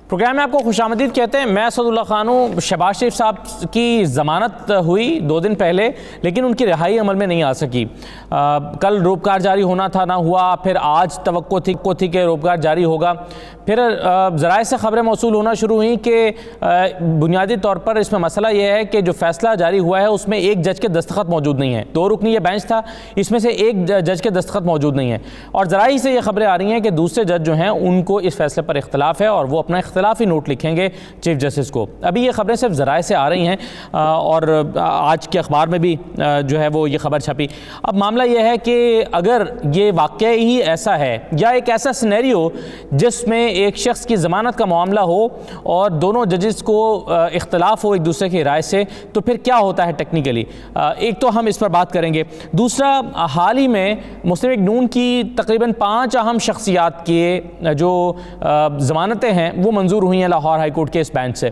Programme میں آپ کو خوش آمدید کہتے ہیں۔ میں اسد اللہ خان ہوں۔ شہباز شریف صاحب کی ضمانت ہوئی 2 دن پہلے، لیکن ان کی رہائی عمل میں نہیں آ سکی۔ کل روپکار جاری ہونا تھا، نہ ہوا۔ پھر آج توقع تھی کہ روپکار جاری ہوگا۔ پھر ذرائع سے خبریں موصول ہونا شروع ہوئیں کہ بنیادی طور پر اس میں مسئلہ یہ ہے کہ جو فیصلہ جاری ہوا ہے اس میں ایک جج کے دستخط موجود نہیں ہیں۔ 2 رکنی یہ بینچ تھا، اس میں سے ایک جج کے دستخط موجود نہیں ہیں، اور ذرائع سے یہ خبریں آ رہی ہیں کہ دوسرے جج جو ہیں ان کو اس فیصلے پر اختلاف ہے اور وہ اپنا اختلافی نوٹ لکھیں گے چیف جسٹس کو۔ ابھی یہ خبریں صرف ذرائع سے آ رہی ہیں اور آج کے اخبار میں بھی جو ہے وہ یہ خبر چھپی۔ اب معاملہ یہ ہے کہ اگر یہ واقعی ہی ایسا ہے یا ایک ایسا سینیریو جس میں ایک شخص کی ضمانت کا معاملہ ہو اور دونوں ججز کو اختلاف ہو ایک دوسرے کی رائے سے، تو پھر کیا ہوتا ہے ٹیکنیکلی؟ ایک تو ہم اس پر بات کریں گے۔ دوسرا، حال ہی میں مسلم لیگ نون کی تقریباً 5 اہم شخصیات کی جو ضمانتیں ہیں وہ منظور ہوئی ہیں لاہور ہائی کورٹ کے اس بینچ سے،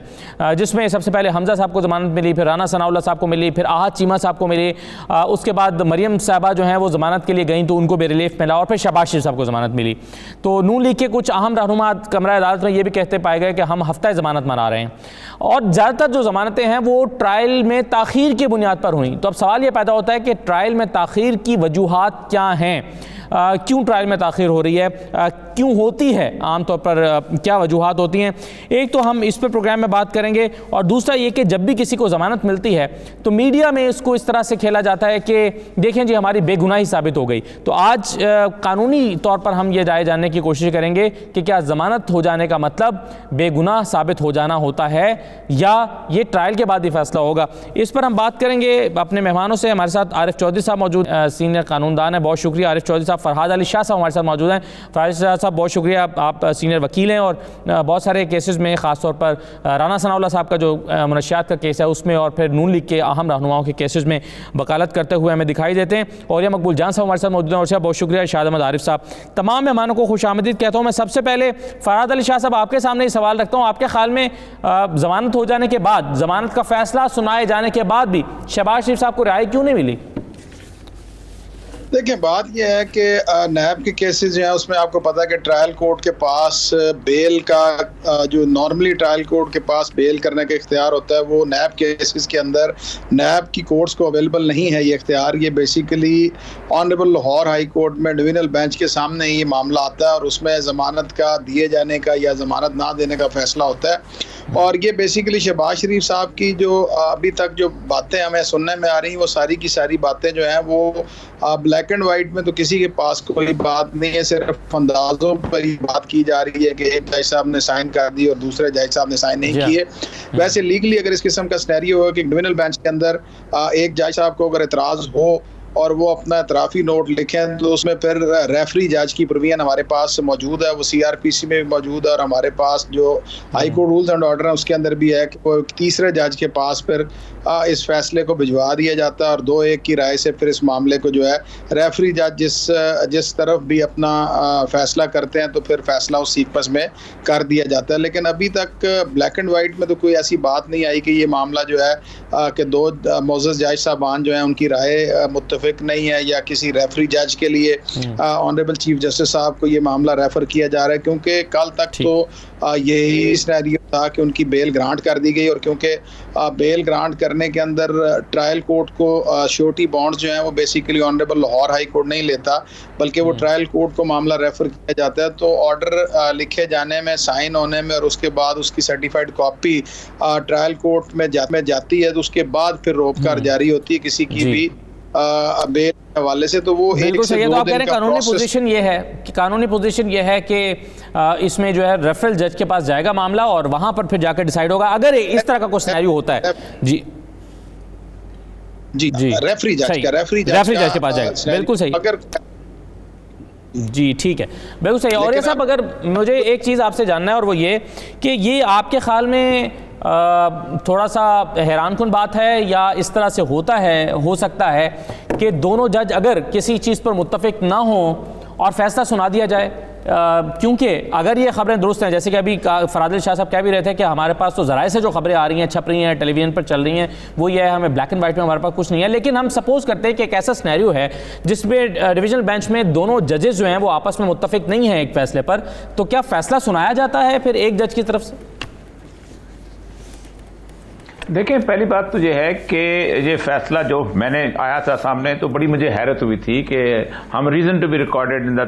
جس میں سب سے پہلے حمزہ صاحب کو ضمانت ملی، پھر رانا ثناء اللہ صاحب کو ملی، پھر احد چیمہ صاحب کو ملی، اس کے بعد مریم صاحبہ جو ہیں وہ ضمانت کے لیے گئیں تو ان کو بھی ریلیف ملا، اور پھر شہباز شریف صاحب کو ضمانت ملی۔ تو نون لیگ کے کچھ اہم رہنما کمرہ عدالت میں یہ بھی کہتے پائے گئے کہ ہم ہفتہ ضمانت منا رہے ہیں، اور زیادہ تر جو ضمانتیں ہیں وہ ٹرائل میں تاخیر کی بنیاد پر ہوئیں۔ تو اب سوال یہ پیدا ہوتا ہے کہ ٹرائل میں تاخیر کی وجوہات کیا ہیں؟ کیوں ٹرائل میں تاخیر ہو رہی ہے؟ کیوں ہوتی ہے؟ عام طور پر کیا وجوہات ہوتی ہیں؟ ایک تو ہم اس پہ پروگرام میں بات کریں گے، اور دوسرا یہ کہ جب بھی کسی کو ضمانت ملتی ہے تو میڈیا میں اس کو اس طرح سے کھیلا جاتا ہے کہ دیکھیں جی ہماری بے گناہی ثابت ہو گئی۔ تو آج قانونی طور پر ہم یہ رائے جاننے کی کوشش کریں گے کہ کیا ضمانت ہو جانے کا مطلب بے گناہ ثابت ہو جانا ہوتا ہے یا یہ ٹرائل کے بعد ہی فیصلہ ہوگا؟ اس پر ہم بات کریں گے اپنے مہمانوں سے۔ ہمارے ساتھ عارف چودھری صاحب موجود، سینئر قانون دان ہیں، بہت شکریہ عارف چودھری صاحب۔ فرحاد علی شاہ صاحب ہمارے ساتھ موجود ہیں۔ فرحاد صاحب بہت شکریہ، آپ سینئر وکیل ہیں اور بہت سارے کیسز میں، خاص طور پر رانا ثناء اللہ صاحب کا جو منشیات کا کیس ہے اس میں، اور پھر نون لیگ کے اہم رہنماؤں کے کیسز میں وکالت کرتے ہوئے ہمیں دکھائی دیتے ہیں۔ اور یہ مقبول جان صاحب ہمارے ساتھ موجود ہیں، اور بہت شکریہ شاد احمد عارف صاحب۔ تمام مہمانوں کو خوش آمدید کہتا ہوں۔ میں سب سے پہلے فرحاد علی شاہ صاحب آپ کے سامنے یہ سوال رکھتا ہوں، آپ کے خیال میں ضمانت ہو جانے کے بعد، ضمانت کا فیصلہ سنائے جانے کے بعد بھی شہباز شریف صاحب کو رہائی کیوں نہیں ملی؟ دیکھیں، بات یہ ہے کہ نیب کے کیسز جو ہیں اس میں آپ کو پتا ہے کہ ٹرائل کورٹ کے پاس بیل کا جو نارملی ٹرائل کورٹ کے پاس بیل کرنے کا اختیار ہوتا ہے، وہ نیب کیسز کے اندر نیب کی کورٹس کو اویلیبل نہیں ہے یہ اختیار۔ یہ basically honourable Lahore high court میں ڈویژنل بینچ کے سامنے یہ معاملہ آتا ہے، اور اس میں ضمانت کا دیے جانے کا یا ضمانت نہ دینے کا فیصلہ ہوتا ہے۔ اور یہ بیسیکلی شہباز شریف صاحب کی جو ابھی تک جو باتیں ہمیں سننے میں آ رہی ہیں، وہ ساری کی ساری باتیں جو ہیں وہ بلیک اینڈ وائٹ میں تو کسی کے پاس کوئی بات نہیں ہے، صرف اندازوں پر ہی بات کی جا رہی ہے کہ ایک جج صاحب نے سائن کر دی اور دوسرے جج صاحب نے سائن نہیں کیے۔ ویسے لیگلی اگر اس قسم کا سینیریو ہو کہ ڈویژنل بینچ کے اندر ایک جج صاحب کو اگر اعتراض ہو اور وہ اپنا اعترافی نوٹ لکھیں تو اس میں پھر ریفری جج کی پروویژن ہمارے پاس موجود ہے، وہ CRPC میں بھی موجود ہے، اور ہمارے پاس جو high court rules and order ہیں اس کے اندر بھی ہے کہ وہ تیسرے جج کے پاس پھر اس فیصلے کو بھجوا دیا جاتا ہے، اور 2-1 کی رائے سے پھر اس معاملے کو جو ہے ریفری جج جس طرف بھی اپنا فیصلہ کرتے ہیں تو پھر فیصلہ اس سیکوینس میں کر دیا جاتا ہے۔ لیکن ابھی تک بلیک اینڈ وائٹ میں تو کوئی ایسی بات نہیں آئی کہ یہ معاملہ جو ہے کہ 2 معزز جج صاحبان جو ہیں ان کی رائے متفق نہیں ہے، یا کسی ریفری جج کے لیے آنریبل چیف جسٹس صاحب کو یہ معاملہ ریفر کیا جا رہا ہے، کیونکہ کل تک تو یہی سینیریو تھا کہ ان کی بیل گرانٹ کر دی گئی، اور کیونکہ بیل گرانٹ کرنے کے اندر ٹرائل کورٹ کو شیورٹی بانڈز جو ہیں وہ basically honourable Lahore high court نہیں لیتا، بلکہ وہ ٹرائل کورٹ کو معاملہ ریفر کیا جاتا ہے۔ تو آرڈر لکھے جانے میں، سائن ہونے میں، اور اس کے بعد اس کی سرٹیفائڈ کاپی ٹرائل کورٹ میں جاتی ہے، تو اس کے بعد پھر روپکار جاری ہوتی ہے کسی کی بھی بیل کے حوالے سے۔ تو وہ بالکل صحیح ہے۔ تو آپ کہہ رہے ہیں قانونی پوزیشن یہ ہے کہ اس میں جو ہے ریفرل جج کے پاس جائے گا معاملہ، اور وہاں پر پھر جا کے ڈیسائیڈ ہوگا اگر اس طرح کا کوئی سینیریو ہوتا ہے۔ جی ریفری جج کے پاس جائے گا، بالکل صحیح، جی ٹھیک ہے، بالکل صحیح۔ اور یہ صاحب اگر مجھے ایک چیز آپ سے جاننا ہے، اور وہ یہ کہ یہ آپ کے خیال میں تھوڑا سا حیران کن بات ہے، یا اس طرح سے ہو سکتا ہے کہ دونوں جج اگر کسی چیز پر متفق نہ ہوں اور فیصلہ سنا دیا جائے، کیونکہ اگر یہ خبریں درست ہیں، جیسے کہ ابھی فراد علی شاہ صاحب کہہ بھی رہے تھے کہ ہمارے پاس تو ذرائع سے جو خبریں آ رہی ہیں، چھپ رہی ہیں، ٹیلی ویژن پر چل رہی ہیں، وہ یہ ہے ہمیں بلیک اینڈ وائٹ میں ہمارے پاس کچھ نہیں ہے، لیکن ہم سپوز کرتے ہیں کہ ایک ایسا سینیریو ہے جس میں ڈویژنل بینچ میں دونوں ججز جو ہیں وہ آپس میں متفق نہیں ہیں ایک فیصلے پر، تو کیا فیصلہ سنایا جاتا ہے پھر ایک جج کی طرف سے؟ دیکھیں، پہلی بات تو یہ ہے کہ یہ فیصلہ جو میں نے آیا تھا سامنے تو بڑی مجھے حیرت ہوئی تھی کہ ہم reason to be recorded in the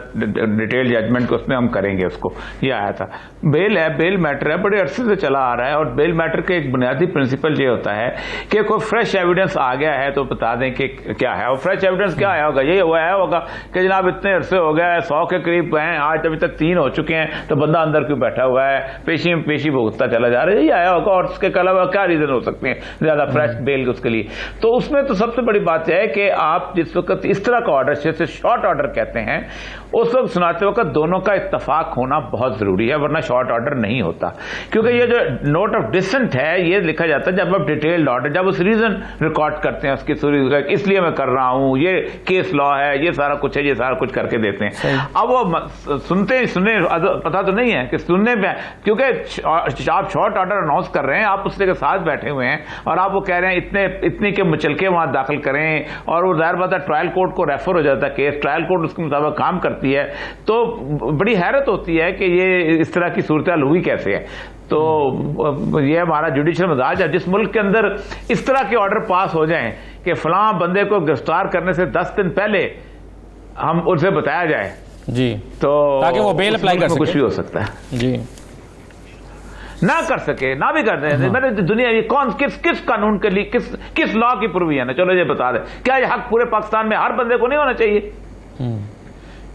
detail judgment کو اس میں ہم کریں گے، اس کو یہ آیا تھا۔ بیل ہے، بیل میٹر ہے، بڑے عرصے سے چلا آ رہا ہے، اور بیل میٹر کے ایک بنیادی پرنسپل یہ ہوتا ہے کہ کوئی فریش ایویڈنس آ گیا ہے تو بتا دیں کہ کیا ہے، اور فریش ایویڈنس کیا آیا ہوگا، یہ ہوا ہے ہوگا کہ جناب اتنے عرصے ہو گیا ہے، 100 کے قریب ہیں، آج ابھی تک 3 ہو چکے ہیں، تو بندہ اندر کیوں بیٹھا ہوا ہے، پیشی میں پیشی بھگتتا چلا جا رہا ہے، یہ آیا ہوگا، اور اس کے علاوہ کیا ریزن ہو سکتے ہیں زیادہ فریش بیل اس کے لیے۔ تو اس میں تو سب سے بڑی بات یہ ہے کہ آپ جس وقت اس طرح کا آرڈر، جیسے شارٹ آرڈر کہتے ہیں، اس وقت سناتے وقت دونوں کا اتفاق ہونا بہت ضروری ہے، ورنہ شارٹ آرڈر نہیں ہوتا، کیونکہ یہ جو نوٹ آف ڈسنٹ ہے یہ لکھا جاتا ہے جب آپ ڈیٹیلڈ آرڈر، جب اس ریزن ریکارڈ کرتے ہیں اس کی اس لیے میں کر رہا ہوں، یہ کیس لا ہے، یہ سارا کچھ ہے، یہ سارا کچھ کر کے دیتے ہیں۔ اب وہ سننے پتا تو نہیں ہے کہ سننے میں، کیونکہ آپ شارٹ آرڈر اناؤنس کر رہے ہیں، آپ اس کے ساتھ بیٹھے ہوئے ہیں اور آپ وہ کہہ رہے ہیں اتنے کے مچلکے وہاں داخل کریں، اور وہ ظاہر بات ہے ٹرائل کورٹ کو ریفر ہو جاتا ہے کیس، ٹرائل کورٹ اس کے مطابق کام کرتی ہے، تو بڑی حیرت ہوتی ہے کہ یہ اس طرح کی صورتحال ہوئی کیسے ہے۔ تو یہ ہمارا جوڈیشل مزاج ہے، جس ملک کے اندر اس طرح کے آرڈر پاس ہو جائیں کہ فلاں بندے کو گرفتار کرنے سے 10 دن پہلے ہم اسے بتایا جائے جی، تو تاکہ وہ بیل اپلائی کر سکے، کچھ بھی ہو سکتا ہے جی، نہ کر سکے، نہ بھی کر دیں۔ میں نے دنیا یہ کون کس قانون کے لیے کس لا کی پروویژن ہے، چلو یہ بتا دیں، کیا یہ حق پورے پاکستان میں ہر بندے کو نہیں ہونا چاہیے؟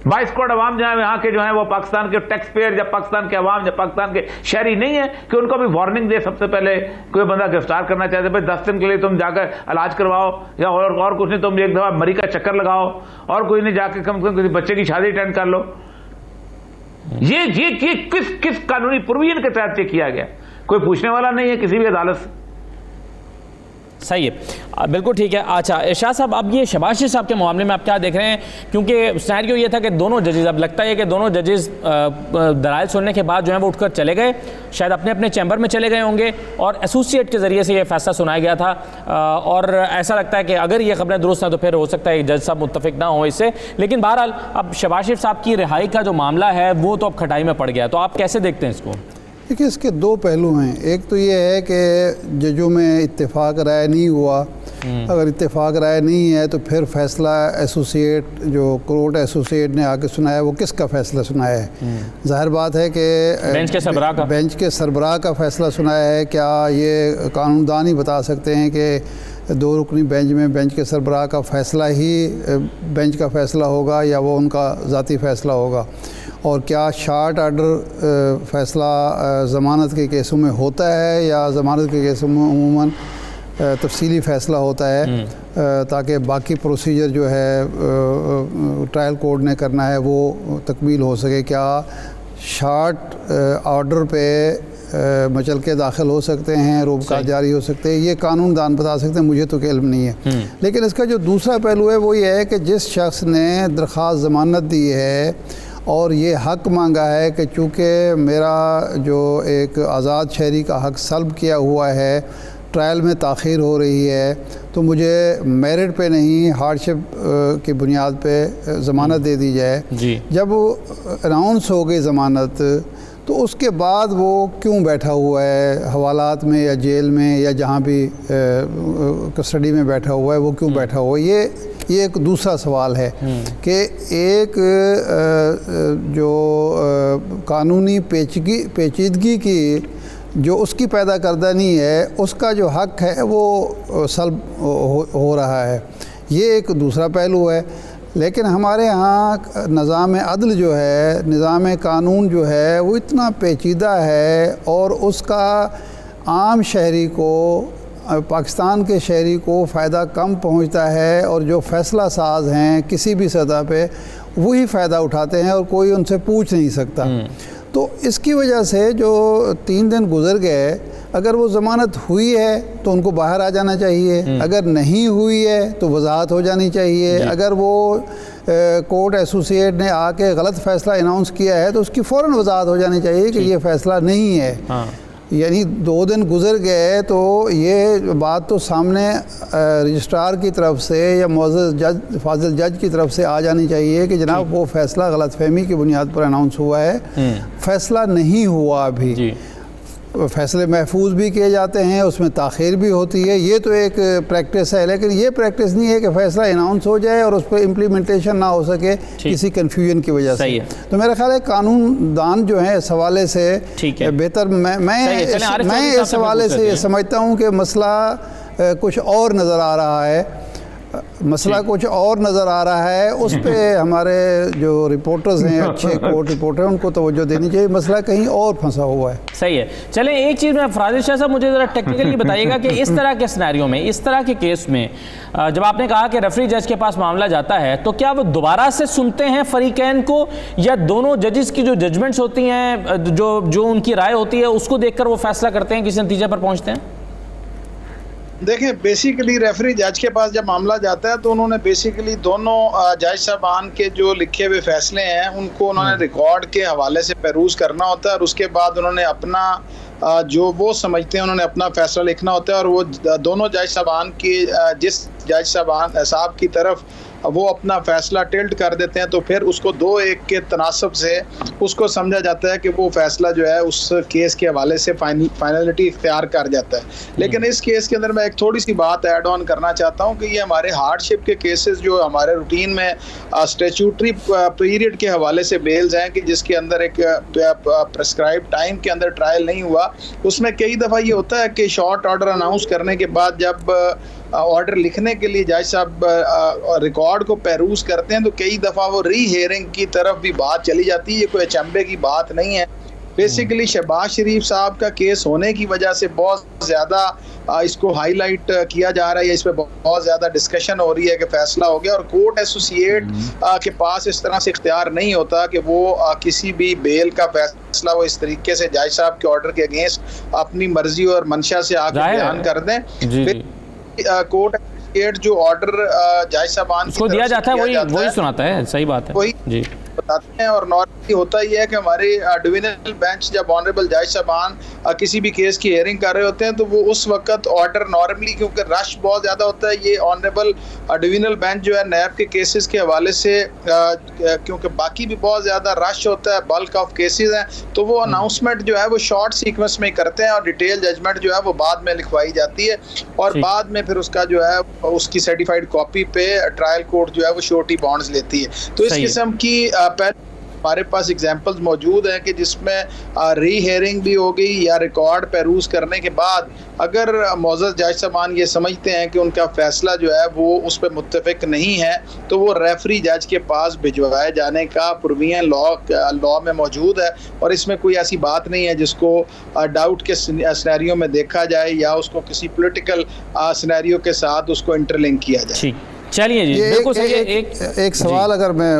22 کروڑ عوام جو ہے یہاں کے جو ہیں وہ پاکستان کے ٹیکس پیئر یا پاکستان کے عوام یا پاکستان کے شہری نہیں ہیں کہ ان کو بھی وارننگ دے سب سے پہلے؟ کوئی بندہ گرفتار کرنا چاہتے بھائی 10 دن کے لیے تم جا کر علاج کرواؤ، یا اور کچھ نہیں، تم ایک دفعہ مری کا چکر لگاؤ، اور کوئی نہیں، جا کے کم سے کم کسی بچے کی شادی اٹینڈ کر لو۔ یہ کس قانونی پروویژن کے تحت یہ کیا گیا؟ کوئی پوچھنے والا نہیں ہے کسی بھی عدالت سے۔ صحیح ہے، بالکل ٹھیک ہے۔ اچھا شاہ صاحب، اب یہ شہباز شریف صاحب کے معاملے میں آپ کیا دیکھ رہے ہیں؟ کیونکہ سینیریو یہ تھا کہ دونوں ججز، اب لگتا ہے کہ دونوں ججز دلائل سننے کے بعد جو ہیں وہ اٹھ کر چلے گئے، شاید اپنے اپنے چیمبر میں چلے گئے ہوں گے، اور ایسوسیٹ کے ذریعے سے یہ فیصلہ سنایا گیا تھا، اور ایسا لگتا ہے کہ اگر یہ خبریں درست ہیں تو پھر ہو سکتا ہے کہ جج صاحب متفق نہ ہوں اس سے، لیکن بہرحال اب شہباز شریف صاحب کی رہائی کا جو معاملہ ہے وہ تو اب کھٹائی میں پڑ گیا، تو آپ کیسے دیکھتے ہیں اس کو؟ دیکھیے، اس کے 2 پہلو ہیں۔ ایک تو یہ ہے کہ ججوں میں اتفاق رائے نہیں ہوا، اگر اتفاق رائے نہیں ہے تو پھر فیصلہ ایسوسیٹ جو کورٹ ایسوسیٹ نے آ کے سنایا وہ کس کا فیصلہ سنایا ہے؟ ظاہر بات ہے کہ بینچ کے سربراہ کا فیصلہ سنایا ہے۔ کیا یہ قانون دان ہی بتا سکتے ہیں کہ 2 رکنی بینچ میں بینچ کے سربراہ کا فیصلہ ہی بینچ کا فیصلہ ہوگا یا وہ ان کا ذاتی فیصلہ ہوگا؟ اور کیا شارٹ آرڈر فیصلہ ضمانت کے کیسوں میں ہوتا ہے یا ضمانت کے کیسوں میں عموماً تفصیلی فیصلہ ہوتا ہے، تاکہ باقی پروسیجر جو ہے ٹرائل کورٹ نے کرنا ہے وہ تکمیل ہو سکے؟ کیا شارٹ آرڈر پہ مچلکے داخل ہو سکتے ہیں، روبکار جاری ہو سکتے ہیں؟ یہ قانون دان بتا سکتے ہیں، مجھے تو علم نہیں ہے۔ لیکن اس کا جو دوسرا پہلو ہے وہ یہ ہے کہ جس شخص نے درخواست ضمانت دی ہے اور یہ حق مانگا ہے کہ چونکہ میرا جو ایک آزاد شہری کا حق سلب کیا ہوا ہے، ٹرائل میں تاخیر ہو رہی ہے، تو مجھے میرٹ پہ نہیں ہارڈ شپ کی بنیاد پہ ضمانت دے دی جائے۔ جب اناؤنس ہو گئی ضمانت تو اس کے بعد وہ کیوں بیٹھا ہوا ہے حوالات میں یا جیل میں یا جہاں بھی کسٹڈی میں بیٹھا ہوا ہے، وہ کیوں بیٹھا ہوا ہے؟ یہ ایک دوسرا سوال ہے کہ ایک جو قانونی پیچیدگی کی جو اس کی پیدا کردہ نہیں ہے، اس کا جو حق ہے وہ سلب ہو رہا ہے، یہ ایک دوسرا پہلو ہے۔ لیکن ہمارے ہاں نظام عدل جو ہے، نظام قانون جو ہے، وہ اتنا پیچیدہ ہے اور اس کا عام شہری کو، پاکستان کے شہری کو فائدہ کم پہنچتا ہے، اور جو فیصلہ ساز ہیں کسی بھی سطح پہ وہی فائدہ اٹھاتے ہیں اور کوئی ان سے پوچھ نہیں سکتا۔ تو اس کی وجہ سے جو 3 دن گزر گئے، اگر وہ ضمانت ہوئی ہے تو ان کو باہر آ جانا چاہیے، اگر نہیں ہوئی ہے تو وضاحت ہو جانی چاہیے، اگر وہ کورٹ ایسوسیٹ نے آ کے غلط فیصلہ اناؤنس کیا ہے تو اس کی فوراً وضاحت ہو جانی چاہیے کہ یہ فیصلہ نہیں ہے۔ یعنی 2 دن گزر گئے تو یہ بات تو سامنے رجسٹرار کی طرف سے یا معزز جج فاضل جج کی طرف سے آ جانی چاہیے کہ جناب وہ فیصلہ غلط فہمی کی بنیاد پر اناؤنس ہوا ہے، فیصلہ نہیں ہوا ابھی۔ فیصلے محفوظ بھی کیے جاتے ہیں، اس میں تاخیر بھی ہوتی ہے، یہ تو ایک پریکٹس ہے، لیکن یہ پریکٹس نہیں ہے کہ فیصلہ اناؤنس ہو جائے اور اس پہ امپلیمنٹیشن نہ ہو سکے کسی کنفیوژن کی وجہ سے۔ تو میرا خیال ہے قانون دان جو ہیں اس حوالے سے بہتر، میں اس حوالے سے یہ سمجھتا ہوں کہ مسئلہ کچھ اور نظر آ رہا ہے، مسئلہ کچھ اور نظر آ رہا ہے، اس پہ ہمارے جو رپورٹرز ہیں، اچھے کورٹ رپورٹر ہیں، ان کو توجہ دینی چاہیے، مسئلہ کہیں اور پھنسا ہوا ہے۔ صحیح ہے۔ چلیں ایک چیز میں فاضل شاہ صاحب مجھے ذرا ٹیکنیکلی بتائیے گا کہ اس طرح کے سینیریو میں، اس طرح کے کیس میں جب آپ نے کہا کہ ریفری جج کے پاس معاملہ جاتا ہے تو کیا وہ دوبارہ سے سنتے ہیں فریقین کو، یا دونوں ججز کی جو ججمنٹس ہوتی ہیں، جو ان کی رائے ہوتی ہے، اس کو دیکھ کر وہ فیصلہ کرتے ہیں، کسی نتیجے پر پہنچتے ہیں؟ دیکھیں بیسیکلی ریفری جج کے پاس جب معاملہ جاتا ہے تو انہوں نے بیسیکلی دونوں جج صاحبان کے جو لکھے ہوئے فیصلے ہیں ان کو انہوں نے ریکارڈ کے حوالے سے پیروز کرنا ہوتا ہے، اور اس کے بعد انہوں نے اپنا جو وہ سمجھتے ہیں انہوں نے اپنا فیصلہ لکھنا ہوتا ہے، اور وہ دونوں جج صاحبان کی جس جج صاحب کی طرف وہ اپنا فیصلہ ٹلٹ کر دیتے ہیں تو پھر اس کو 2-1 کے تناسب سے اس کو سمجھا جاتا ہے کہ وہ فیصلہ جو ہے اس کیس کے حوالے سے فائنلٹی اختیار کر جاتا ہے۔ لیکن اس کیس کے اندر میں ایک تھوڑی سی بات ایڈ آن کرنا چاہتا ہوں کہ یہ ہمارے ہارڈ شپ کے کیسز جو ہمارے روٹین میں اسٹیچوٹری پیریڈ کے حوالے سے بیلز ہیں کہ جس کے اندر ایک پرسکرائب ٹائم کے اندر ٹرائل نہیں ہوا، اس میں کئی دفعہ یہ ہوتا ہے کہ شارٹ آرڈر اناؤنس کرنے کے بعد جب آرڈر لکھنے کے لیے جج صاحب ریکارڈ کو پیروز کرتے ہیں تو کئی دفعہ وہ ری ہیئرنگ کی طرف بھی بات چلی جاتی ہے، یہ کوئی اچنبے کی بات نہیں ہے۔ بیسیکلی شہباز شریف صاحب کا کیس ہونے کی وجہ سے بہت زیادہ اس کو ہائی لائٹ کیا جا رہا ہے، اس پہ بہت زیادہ ڈسکشن ہو رہی ہے کہ فیصلہ ہو گیا، اور کورٹ ایسوسیٹ کے پاس اس طرح سے اختیار نہیں ہوتا کہ وہ کسی بھی بیل کا فیصلہ وہ اس طریقے سے جج صاحب کے آرڈر کے اگینسٹ اپنی مرضی اور منشا سے آ کے بیان کر دیں۔ کورٹ ایسوسیٹ جو آرڈر جج صاحبان کو دیا جاتا ہے وہی سناتا ہے، صحیح بات ہے، وہی بتاتے ہیں۔ اور نارملی ہوتا یہ ہے کہ ہمارے ڈویژنل بینچ جب آنریبل جج صاحبان کسی بھی کیس کی ہیئرنگ کر رہے ہوتے ہیں تو وہ اس وقت آرڈر نارملی، کیونکہ رش بہت زیادہ ہوتا ہے، یہ آنریبل ڈویژنل بینچ جو ہے نیب کے کیسز کے حوالے سے کیونکہ باقی بھی بہت زیادہ رش ہوتا ہے، بلک آف کیسز ہیں، تو وہ اناؤنسمنٹ جو ہے وہ شارٹ سیکوینس میں کرتے ہیں، اور ڈیٹیل ججمنٹ جو ہے وہ بعد میں لکھوائی جاتی ہے، اور بعد میں پھر اس کا جو ہے اس کی سرٹیفائڈ کاپی پہ ٹرائل کورٹ جو ہے وہ شورٹی بانڈز لیتی ہے۔ تو اس قسم کی ہمارے پاس ایگزامپلز موجود ہیں کہ جس میں ری ہیئرنگ بھی ہو گئی یا ریکارڈ پیروز کرنے کے بعد اگر معزز جج صاحبان یہ سمجھتے ہیں کہ ان کا فیصلہ جو ہے وہ اس پہ متفق نہیں ہے تو وہ ریفری جج کے پاس بھجوائے جانے کا پروویژن لا میں موجود ہے، اور اس میں کوئی ایسی بات نہیں ہے جس کو ڈاؤٹ کے سینیریو میں دیکھا جائے یا اس کو کسی پولیٹیکل سینیریو کے ساتھ اس کو انٹرلنک کیا جائے۔ چلیے جی، ایک سوال اگر میں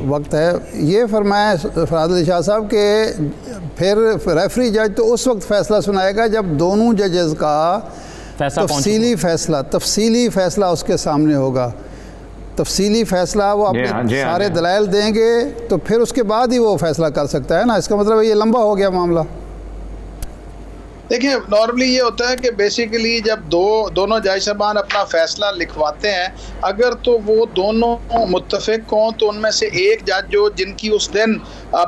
وقت ہے، یہ فرمایا فاضل شاہ صاحب کہ پھر ریفری جج تو اس وقت فیصلہ سنائے گا جب دونوں ججز کا تفصیلی فیصلہ اس کے سامنے ہوگا، تفصیلی فیصلہ وہ اپنے سارے دلائل دیں گے تو پھر اس کے بعد ہی وہ فیصلہ کر سکتا ہے نا، اس کا مطلب یہ لمبا ہو گیا معاملہ۔ دیکھیں نارملی یہ ہوتا ہے کہ بیسیکلی جب دونوں جج صاحبان اپنا فیصلہ لکھواتے ہیں اگر تو وہ دونوں متفق ہوں تو ان میں سے ایک جج جو جن کی اس دن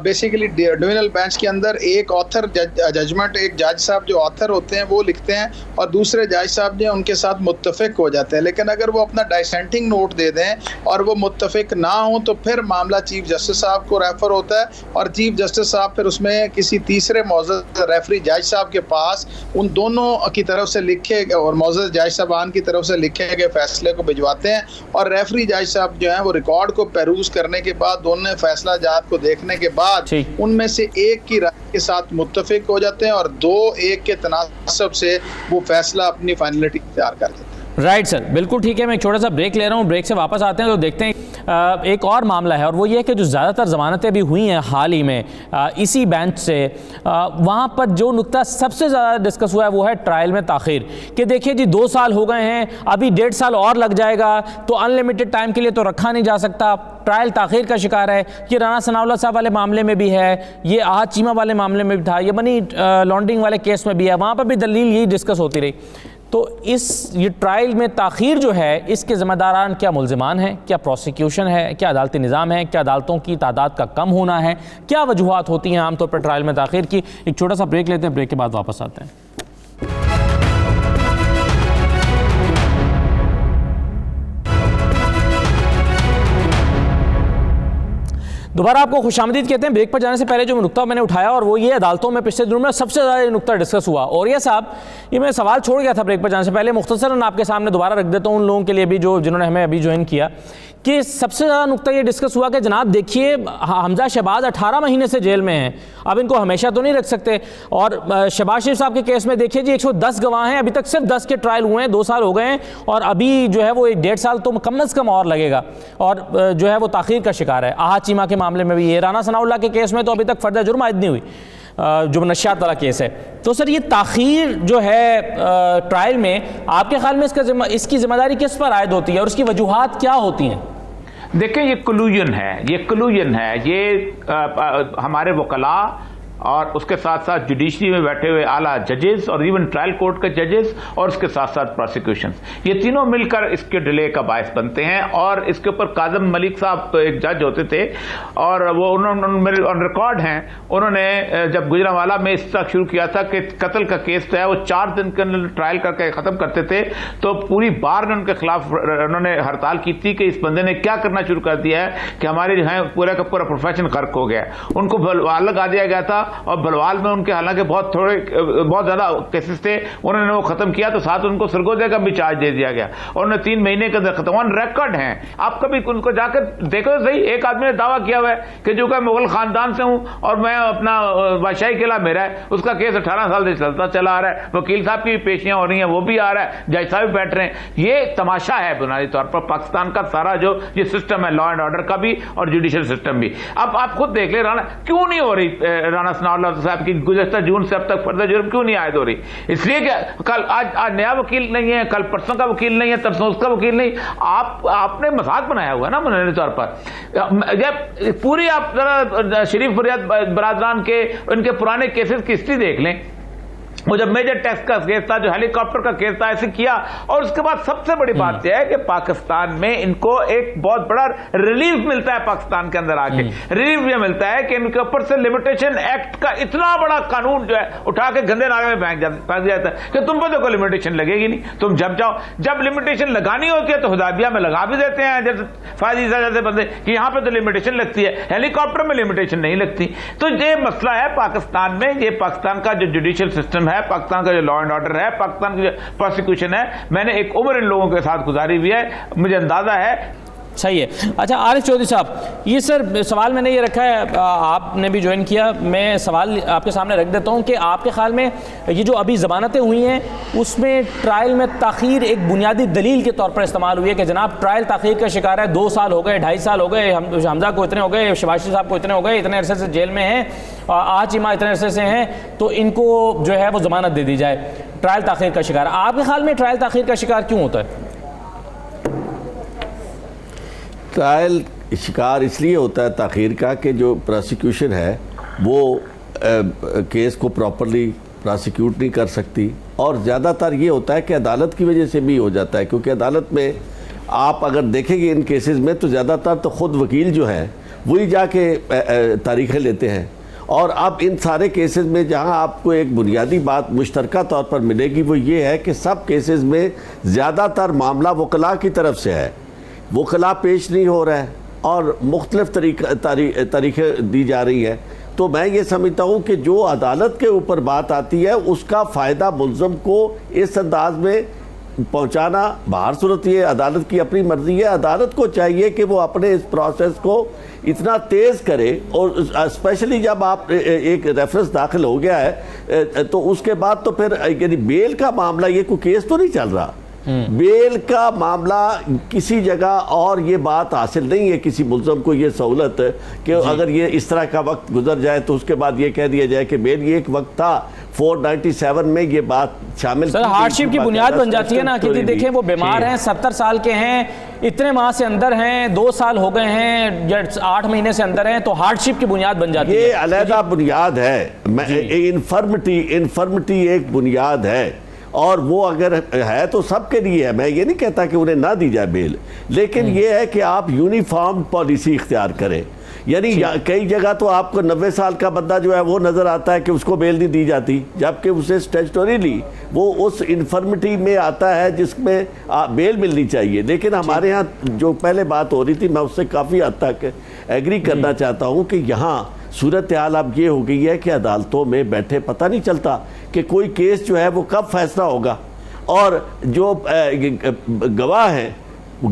بیسیکلی ڈویژنل بینچ کے اندر ایک آتھر ججمنٹ، ایک جج صاحب جو آتھر ہوتے ہیں وہ لکھتے ہیں اور دوسرے جج صاحب جو ان کے ساتھ متفق ہو جاتے ہیں، لیکن اگر وہ اپنا ڈائسینٹنگ نوٹ دے دیں اور وہ متفق نہ ہوں تو پھر معاملہ چیف جسٹس صاحب کو ریفر ہوتا ہے، اور چیف جسٹس صاحب پھر اس میں کسی تیسرے معزز ریفری جج صاحب کے پاس ان دونوں کی طرف سے لکھے گئے اور معزز جج صاحبان کی طرف سے لکھے گئے فیصلے کو بھجواتے ہیں، اور ریفری جج صاحب جو ہیں وہ ریکارڈ کو پیروز کرنے کے بعد دونوں فیصلہ جات کو دیکھنے کے بعد ان میں سے ایک کی رائے کے ساتھ متفق ہو جاتے ہیں اور 2-1 کے تناسب سے وہ فیصلہ اپنی فائنلٹی اختیار کر دیتے ہیں۔ رائٹ سر، بالکل ٹھیک ہے. میں ایک چھوٹا سا بریک لے رہا ہوں، بریک سے واپس آتے ہیں تو دیکھتے ہیں ایک اور معاملہ ہے، اور وہ یہ کہ جو زیادہ تر ضمانتیں بھی ہوئی ہیں حال ہی میں اسی بینچ سے، وہاں پر جو نقطہ سب سے زیادہ ڈسکس ہوا ہے وہ ہے ٹرائل میں تاخیر. کہ دیکھیے جی 2 سال ہو گئے ہیں، ابھی 1.5 سال اور لگ جائے گا تو ان لمیٹڈ ٹائم کے لیے تو رکھا نہیں جا سکتا. ٹرائل تاخیر کا شکار ہے. یہ رانا ثناءاللہ صاحب والے معاملے میں بھی ہے، یہ احد چیمہ والے معاملے میں بھی تھا، یہ منی لانڈرنگ والے کیس میں بھی ہے، وہاں پر بھی دلیل یہی ڈسکس ہوتی رہی. تو یہ ٹرائل میں تاخیر جو ہے اس کے ذمہ داران کیا ملزمان ہیں، کیا پروسیکیوشن ہے، کیا عدالتی نظام ہے، کیا عدالتوں کی تعداد کا کم ہونا ہے، کیا وجوہات ہوتی ہیں عام طور پر ٹرائل میں تاخیر کی؟ ایک چھوٹا سا بریک لیتے ہیں، بریک کے بعد واپس آتے ہیں. دوبارہ آپ کو خوش آمدید کہتے ہیں. بریک پر جانے سے پہلے جو نقطہ میں نے اٹھایا اور وہ یہ عدالتوں میں پچھلے دنوں میں سب سے زیادہ یہ نقطہ ڈسکس ہوا. اور یہ صاحب یہ میں سوال چھوڑ گیا تھا بریک پر جانے سے پہلے، مختصراً آپ کے سامنے دوبارہ رکھ دیتا ہوں ان لوگوں کے لیے بھی جنہوں نے ہمیں ابھی جوائن کیا، کہ سب سے زیادہ نقطہ یہ ڈسکس ہوا کہ جناب دیکھیے حمزہ شہباز 18 مہینے سے جیل میں ہیں، اب ان کو ہمیشہ تو نہیں رکھ سکتے. اور شہباز شریف صاحب کے کیس میں دیکھیے جی 110 گواہ ہیں، ابھی تک صرف 10 کے ٹرائل ہوئے ہیں، 2 سال ہو گئے ہیں، اور ابھی جو ہے وہ 1.5 سال تو کم از کم اور لگے گا، اور جو ہے وہ تاخیر کا شکار ہے. احد چیمہ کے معاملے میں بھی یہ، رانا ثناءاللہ کے کیس میں تو ابھی تک فرد جرم عائد نہیں ہوئی، جو نشیات والا کیس ہے. تو سر یہ تاخیر جو ہے ٹرائل میں آپ کے خیال میں اس کی ذمہ داری کس پر عائد ہوتی ہے اور اس کی وجوہات کیا ہوتی ہیں؟ دیکھیں یہ کلوژن ہے، یہ ہمارے وکلاء اور اس کے ساتھ ساتھ جوڈیشری میں بیٹھے ہوئے اعلیٰ ججز اور ایون ٹرائل کورٹ کے ججز اور اس کے ساتھ ساتھ پروسیکیوشنز، یہ تینوں مل کر اس کے ڈیلے کا باعث بنتے ہیں. اور اس کے اوپر کاظم ملک صاحب تو ایک جج ہوتے تھے، اور وہ انہوں میرے آن ریکارڈ ہیں، انہوں نے جب گجرانوالہ میں اس طرح شروع کیا تھا کہ قتل کا کیس تو ہے وہ 4 دن کے اندر ٹرائل کر کے ختم کرتے تھے، تو پوری بار نے ان کے خلاف انہوں نے ہڑتال کی تھی کہ اس بندے نے کیا کرنا شروع کر دیا ہے کہ ہمارے جو ہیں پورا کا پورا پروفیشن غرق ہو گیا. ان کو بلوال لگا دیا گیا تھا، اور بلوال میں ان کے حالانکہ بہت زیادہ کیسز تھے، انہوں نے وہ ختم کیا تو ساتھ ان کو سرگوزے کا بھی چارج دے دیا گیا، اور انہوں نے 3 مہینے کے اندر ختم. ریکارڈ ہیں، آپ کبھی ان کو جا کر دیکھو تو صحیح. ایک آدمی نے دعویٰ کیا ہوا ہے کہ جو کہ مغل خاندان سے ہوں اور میں اپنا بادشاہی قلعہ میرا ہے، اس کا کیس 18 سال سے چلتا چلا آ رہا ہے، وکیل صاحب کی بھی پیشیاں ہو رہی ہیں، وہ بھی آ رہا ہے، جج صاحب بھی بیٹھ رہے ہیں. یہ تماشا ہے بنیادی طور پر پاکستان کا سارا جو یہ سسٹم ہے، لا اینڈ آرڈر کا بھی اور جوڈیشل سسٹم بھی. اب آپ خود دیکھ لیں رانا کیوں نہیں ہو رہی، رانا ثناءاللہ صاحب کی گزشتہ جون سے اب تک فرد جرم کیوں نہیں عائد ہو رہی؟ اس لیے کہ آج نیا وکیل نہیں ہے، کل پرسوں کا وکیل نہیں ہے، ترسوں اس کا وکیل نہیں. آپ نے مذاق بنایا ہوا ہے نا بنیادی طور پر. جب پوری آپ ذرا شریف فریاد برادران کے ان کے پرانے کیسز کی ہسٹری دیکھ لیں، وہ جب میجر ٹیکس کا کیس تھا، جو ہیلی کاپٹر کا کیس تھا، ایسے کیا. اور اس کے بعد سب سے بڑی بات یہ ہے کہ پاکستان میں ان کو ایک بہت بڑا ریلیف ملتا ہے. پاکستان کے اندر آ کے ریلیف یہ ملتا ہے کہ ان کے اوپر سے لمیٹیشن ایکٹ کا اتنا بڑا قانون جو ہے اٹھا کے گندے نالے میں پھینک جاتا ہے کہ تم پہ تو کوئی لمیٹیشن لگے گی نہیں. تم جب چاہو جب لمیٹیشن لگانی ہوتی ہے تو حدیبیہ میں لگا بھی دیتے ہیں، جیسے فائز عیسیٰ جیسے بندے کہ یہاں پہ تو لمیٹیشن لگتی ہے، ہیلی کاپٹر میں لمیٹیشن نہیں لگتی. تو یہ مسئلہ ہے پاکستان میں. یہ پاکستان کا جو جوڈیشل سسٹم ہے، پاکستان کا جو لا اینڈ آرڈر ہے، پاکستان کی جو پروسیکیوشن ہے، میں نے ایک عمر ان لوگوں کے ساتھ گزاری ہوئی ہے، مجھے اندازہ ہے. صحیح ہے. اچھا عارف چودھری صاحب، یہ سر سوال میں نے یہ رکھا ہے، آپ نے بھی جوائن کیا، میں سوال آپ کے سامنے رکھ دیتا ہوں کہ آپ کے خیال میں یہ جو ابھی ضمانتیں ہوئی ہیں اس میں ٹرائل میں تاخیر ایک بنیادی دلیل کے طور پر استعمال ہوئی ہے کہ جناب ٹرائل تاخیر کا شکار ہے، 2 سال ہو گئے، 2.5 سال ہو گئے، حمزہ کو اتنے ہو گئے، شہباز شریف صاحب کو اتنے ہو گئے، اتنے عرصے سے جیل میں ہیں، احد چیمہ اتنے عرصے سے ہیں، تو ان کو جو ہے وہ ضمانت دے دی جائے، ٹرائل تاخیر کا شکار. آپ کے خیال میں ٹرائل تاخیر کا شکار کیوں ہوتا ہے؟ ٹرائل شکار اس لیے ہوتا ہے تاخیر کا کہ جو پروسیکیوشن ہے وہ کیس کو پراپرلی پروسیکیوٹ نہیں کر سکتی، اور زیادہ تر یہ ہوتا ہے کہ عدالت کی وجہ سے بھی ہو جاتا ہے، کیونکہ عدالت میں آپ اگر دیکھیں گے ان کیسز میں تو زیادہ تر تو خود وکیل جو ہیں وہی جا کے تاریخیں لیتے ہیں. اور اب ان سارے کیسز میں جہاں آپ کو ایک بنیادی بات مشترکہ طور پر ملے گی وہ یہ ہے کہ سب کیسز میں زیادہ تر معاملہ وکلاء کی طرف سے ہے، وکلاء پیش نہیں ہو رہا ہے اور مختلف طریقے دی جا رہی ہے. تو میں یہ سمجھتا ہوں کہ جو عدالت کے اوپر بات آتی ہے اس کا فائدہ ملزم کو اس انداز میں پہنچانا، باہر صورت یہ عدالت کی اپنی مرضی ہے. عدالت کو چاہیے کہ وہ اپنے اس پروسیس کو اتنا تیز کرے، اور اسپیشلی جب آپ ایک ریفرنس داخل ہو گیا ہے تو اس کے بعد تو پھر یعنی بیل کا معاملہ، یہ کوئی کیس تو نہیں چل رہا، بیل کا معاملہ کسی جگہ اور یہ بات حاصل نہیں ہے کسی ملزم کو یہ سہولت کہ اگر یہ اس طرح کا وقت گزر جائے تو اس کے بعد یہ کہہ دیا جائے کہ بیل، یہ ایک وقت تھا 497 میں یہ بات شامل سر ہارڈ شپ کی بنیاد بن جاتی ہے نا، کہ دیکھیں وہ بیمار ہیں، 70 سال کے ہیں، اتنے ماہ سے اندر ہیں، 2 سال ہو گئے ہیں یا 8 مہینے سے اندر ہیں، تو ہارڈ شپ کی بنیاد بن جاتی ہے. یہ علیحدہ بنیاد ہے، انفرمٹی ایک بنیاد ہے، اور وہ اگر ہے تو سب کے لیے ہے. میں یہ نہیں کہتا کہ انہیں نہ دی جائے بیل، لیکن یہ ہے کہ آپ یونیفارم پالیسی اختیار کریں. یعنی کئی جگہ تو آپ کو 90 سال کا بندہ جو ہے وہ نظر آتا ہے کہ اس کو بیل نہیں دی جاتی، جبکہ اسے اسٹیچوریلی وہ اس انفرمٹی میں آتا ہے جس میں بیل ملنی چاہیے. لیکن ہمارے ہاں جو پہلے بات ہو رہی تھی، میں اس سے کافی حد تک ایگری کرنا چاہتا ہوں کہ یہاں صورتحال اب یہ ہو گئی ہے کہ عدالتوں میں بیٹھے پتہ نہیں چلتا کہ کوئی کیس جو ہے وہ کب فیصلہ ہوگا، اور جو گواہ ہیں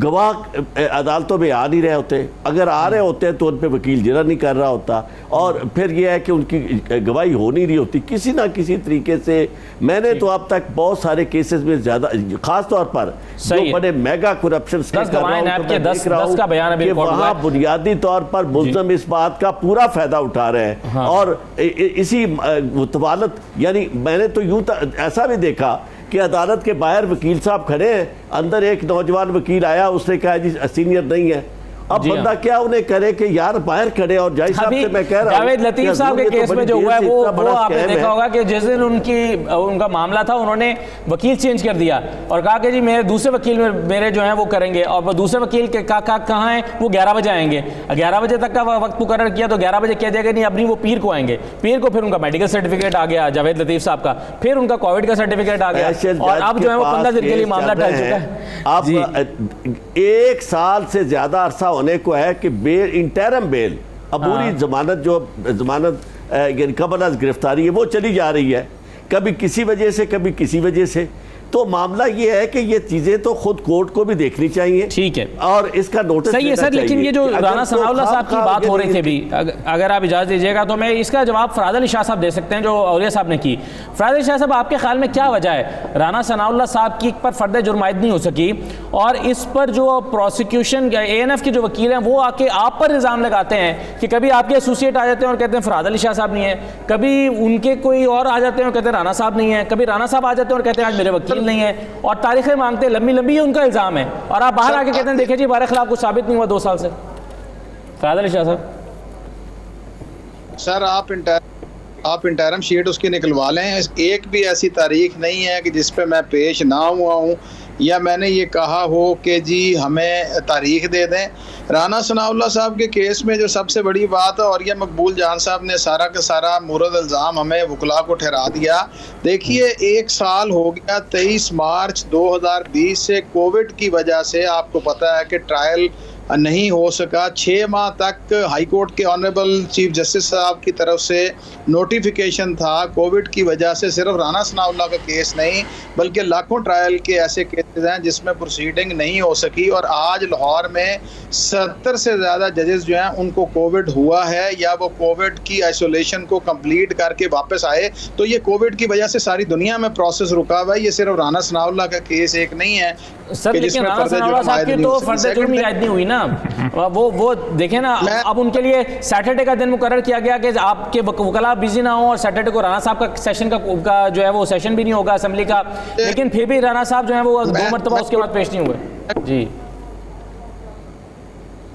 گواہ عدالتوں میں آ نہیں رہے ہوتے، اگر آ رہے ہوتے ہیں تو ان پہ وکیل جرا نہیں کر رہا ہوتا، اور پھر یہ ہے کہ ان کی گواہی ہو نہیں رہی ہوتی کسی نہ کسی طریقے سے. میں نے تو اب تک بہت سارے کیسز میں زیادہ خاص طور پر جو بڑے میگا کرپشن کہ وہاں بنیادی طور پر ملزم اس بات کا پورا فائدہ اٹھا رہے ہیں، اور اسی متوالت یعنی میں نے تو یوں ایسا بھی دیکھا کہ عدالت کے باہر وکیل صاحب کھڑے ہیں، اندر ایک نوجوان وکیل آیا، اس نے کہا جی سینئر نہیں ہے. اب بندہ کیا انہیں کرے کہ یار باہر کھڑے، اور جائی صاحب سے میں کہہ رہا ہوں جاوید لطیف صاحب کے کیس میں جو ہوا ہے وہ آپ نے دیکھا ہوگا کہ جس دن ان کا معاملہ تھا انہوں نے وکیل چینج کر دیا اور کہا کہ جی میرے دوسرے وکیل میرے جو ہیں وہ کریں گے، اور دوسرے وکیل کہاں ہیں، وہ 11 بجے آئیں گے. 11 بجے تک کا وقت مقرر کیا تو 11 بجے کہہ دیا کہ نہیں اب نہیں، وہ پیر کو آئیں گے. پیر کو پھر ان کا میڈیکل سرٹیفکیٹ آ گیا جاوید لطیف صاحب کا، پھر ان کا کووڈ کا سرٹیفکیٹ آ گیا، اور اب جو ہے وہ 15 دن کے لیے معاملہ ٹل چکا ہے. اب 1 سال سے زیادہ عرصہ ہونے کو ہے کہ بیل انٹرم بیل عبوری ضمانت یعنی قبل از گرفتاری ہے وہ چلی جا رہی ہے، کبھی کسی وجہ سے کبھی کسی وجہ سے. تو معاملہ یہ ہے کہ یہ چیزیں تو خود کورٹ کو بھی دیکھنی چاہیے، ٹھیک ہے، اور اس کا نوٹس صحیح ہے سر. لیکن یہ جو رانا ثناء اللہ صاحب کی بات ہو رہی تھی بھی، اگر آپ اجازت دیجیے گا تو میں اس کا جواب فراد علی شاہ صاحب دے سکتے ہیں جو اولیاء صاحب نے کی. فراد علی شاہ صاحب، آپ کے خیال میں کیا وجہ ہے رانا ثناء اللہ صاحب کی پر فرد جرم عائد نہیں ہو سکی، اور اس پر جو پروسیکیوشن ANF کے جو وکیل ہیں وہ آ کے آپ پر الزام لگاتے ہیں کہ کبھی آپ کے ایسوسیٹ آ جاتے ہیں اور کہتے ہیں فراد علی شاہ صاحب نہیں ہے، کبھی ان کے کوئی اور آ جاتے ہیں اور کہتے ہیں رانا صاحب نہیں ہے، کبھی رانا صاحب آ جاتے ہیں اور کہتے ہیں آج میرے وکیل نہیں ہے، اور تاریخیں مانگتے لمبی لمبی ان کا الزام ہے، اور آپ باہر آ کے کہتے ہیں دیکھیں جی ہمارے خلاف کچھ ثابت نہیں ہوا 2 سال سے. فراد علی شاہ صاحب سر آپ انٹرم شیٹ اس کی نکلوا لیں. ایک بھی ایسی تاریخ نہیں ہے کہ جس پہ میں پیش نہ ہوا ہوں یا میں نے یہ کہا ہو کہ جی ہمیں تاریخ دے دیں. رانا ثناء اللہ صاحب کے کیس میں جو سب سے بڑی بات ہے، اور یہ مقبول جان صاحب نے سارا کا سارا مورد الزام ہمیں وکلاء کو ٹھہرا دیا. دیکھیے 1 سال ہو گیا، 23 مارچ 2020 سے کووڈ کی وجہ سے آپ کو پتہ ہے کہ ٹرائل نہیں ہو سکا. 6 ماہ تک ہائی کورٹ کے آنریبل چیف جسٹس صاحب کی طرف سے نوٹیفیکیشن تھا. کووڈ کی وجہ سے صرف رانا ثناء اللہ کا کیس نہیں بلکہ لاکھوں ٹرائل کے ایسے کیسز ہیں جس میں پروسیڈنگ نہیں ہو سکی، اور آج لاہور میں 70 سے زیادہ ججز جو ہیں ان کو کووڈ ہوا ہے یا وہ کووڈ کی آئسولیشن کو کمپلیٹ کر کے واپس آئے. تو یہ کووڈ کی وجہ سے ساری دنیا میں پروسیس رکا ہوا ہے. یہ صرف رانا ثناء اللہ کا کیس ایک نہیں ہے سر، لیکن رانا ثناء اللہ صاحب کی تو فرد جرم عائد نہیں ہوئی نا. وہ دیکھیں نا، اب ان کے لیے سیٹرڈے کا دن مقرر کیا گیا کہ آپ کے وکلاء بزی نہ ہوں، اور سیٹرڈے کو رانا صاحب کا سیشن کا جو ہے وہ سیشن بھی نہیں ہوگا اسمبلی کا، لیکن پھر بھی رانا صاحب جو ہیں وہ 2 مرتبہ اس کے بعد پیش نہیں ہوئے. جی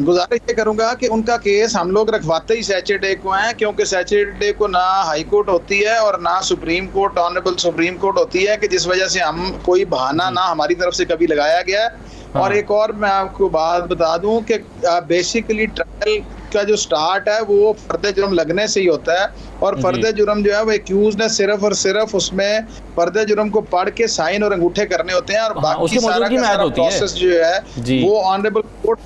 گزارش یہ کروں گا کہ ان کا کیس ہم لوگ رکھواتے ہی سیچرڈے کو ہیں، کیونکہ سیچرڈے کو نہ ہائی کورٹ ہوتی ہے اور نہ supreme court honourable supreme court ہوتی ہے، کہ جس وجہ سے ہم کوئی بہانہ نہ ہماری طرف سے کبھی لگایا گیا ہے. اور ایک اور میں آپ کو بات بتا دوں کہ بیسیکلی ٹرائل کا جو سٹارٹ ہے وہ فرد جرم لگنے سے ہی ہوتا ہے، اور فرد جرم جو ہے وہ ایکیوز نے صرف اور صرف اس میں فرد جرم کو پڑھ کے سائن اور انگوٹھے کرنے ہوتے ہیں، اور باقی سارا کا سارا پروسیس جو ہے وہ آنریبل کورٹ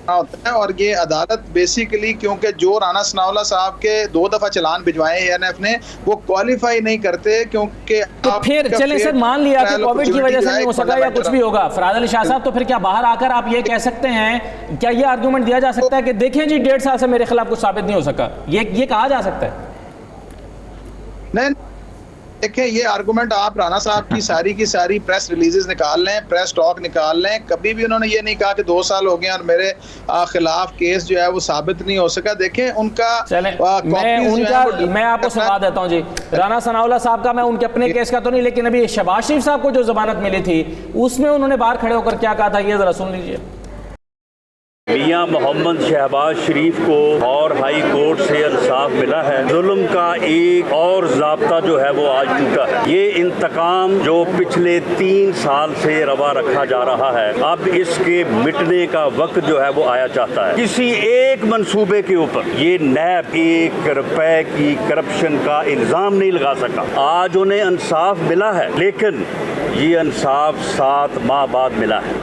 ہوتا ہے. اور یہ عدالت بیسیکلی کیونکہ جو رانا ثناء اللہ صاحب کے 2 دفعہ چلان بھجوائے ANF نے وہ کوالیفائی نہیں کرتے، کیونکہ تو پھر چلیں سر مان لیا کہ کووڈ کی وجہ سے نہیں ہو سکا یا کچھ بھی ہوگا. فراد علی شاہ صاحب تو پھر کیا باہر آ کر آپ یہ کہہ سکتے ہیں، کیا یہ آرگومنٹ دیا جا سکتا ہے کہ دیکھیں جی 1.5 سال سے میرے خلاف کچھ ثابت نہیں ہو سکا، یہ کہا جا سکتا ہے؟ نہیں دیکھیں یہ آرگومنٹ آپ رانا صاحب کی ساری پریس ریلیزز نکال لیں, پریس ٹاک نکال لیں, کبھی بھی انہوں نے یہ نہیں کہا کہ 2 سال ہو گئے اور میرے خلاف کیس جو ہے وہ ثابت نہیں ہو سکا. دیکھیں ان کا میں آپ کو سنا دیتا ہوں جی, رانا ثناء اللہ صاحب کا, میں ان کے اپنے کیس کا تو نہیں, لیکن ابھی شہباز شریف صاحب کو جو ضمانت ملی تھی اس میں انہوں نے باہر کھڑے ہو کر کیا کہا تھا, یہ ذرا سن لیجئے. میاں محمد شہباز شریف کو اور ہائی کورٹ سے انصاف ملا ہے. ظلم کا ایک اور ضابطہ جو ہے وہ آج ٹوٹا ہے. یہ انتقام جو پچھلے 3 سال سے روا رکھا جا رہا ہے, اب اس کے مٹنے کا وقت جو ہے وہ آیا چاہتا ہے. کسی ایک منصوبے کے اوپر یہ نیب 1 روپے کی کرپشن کا الزام نہیں لگا سکا. آج انہیں انصاف ملا ہے, لیکن یہ انصاف 7 ماہ بعد ملا ہے.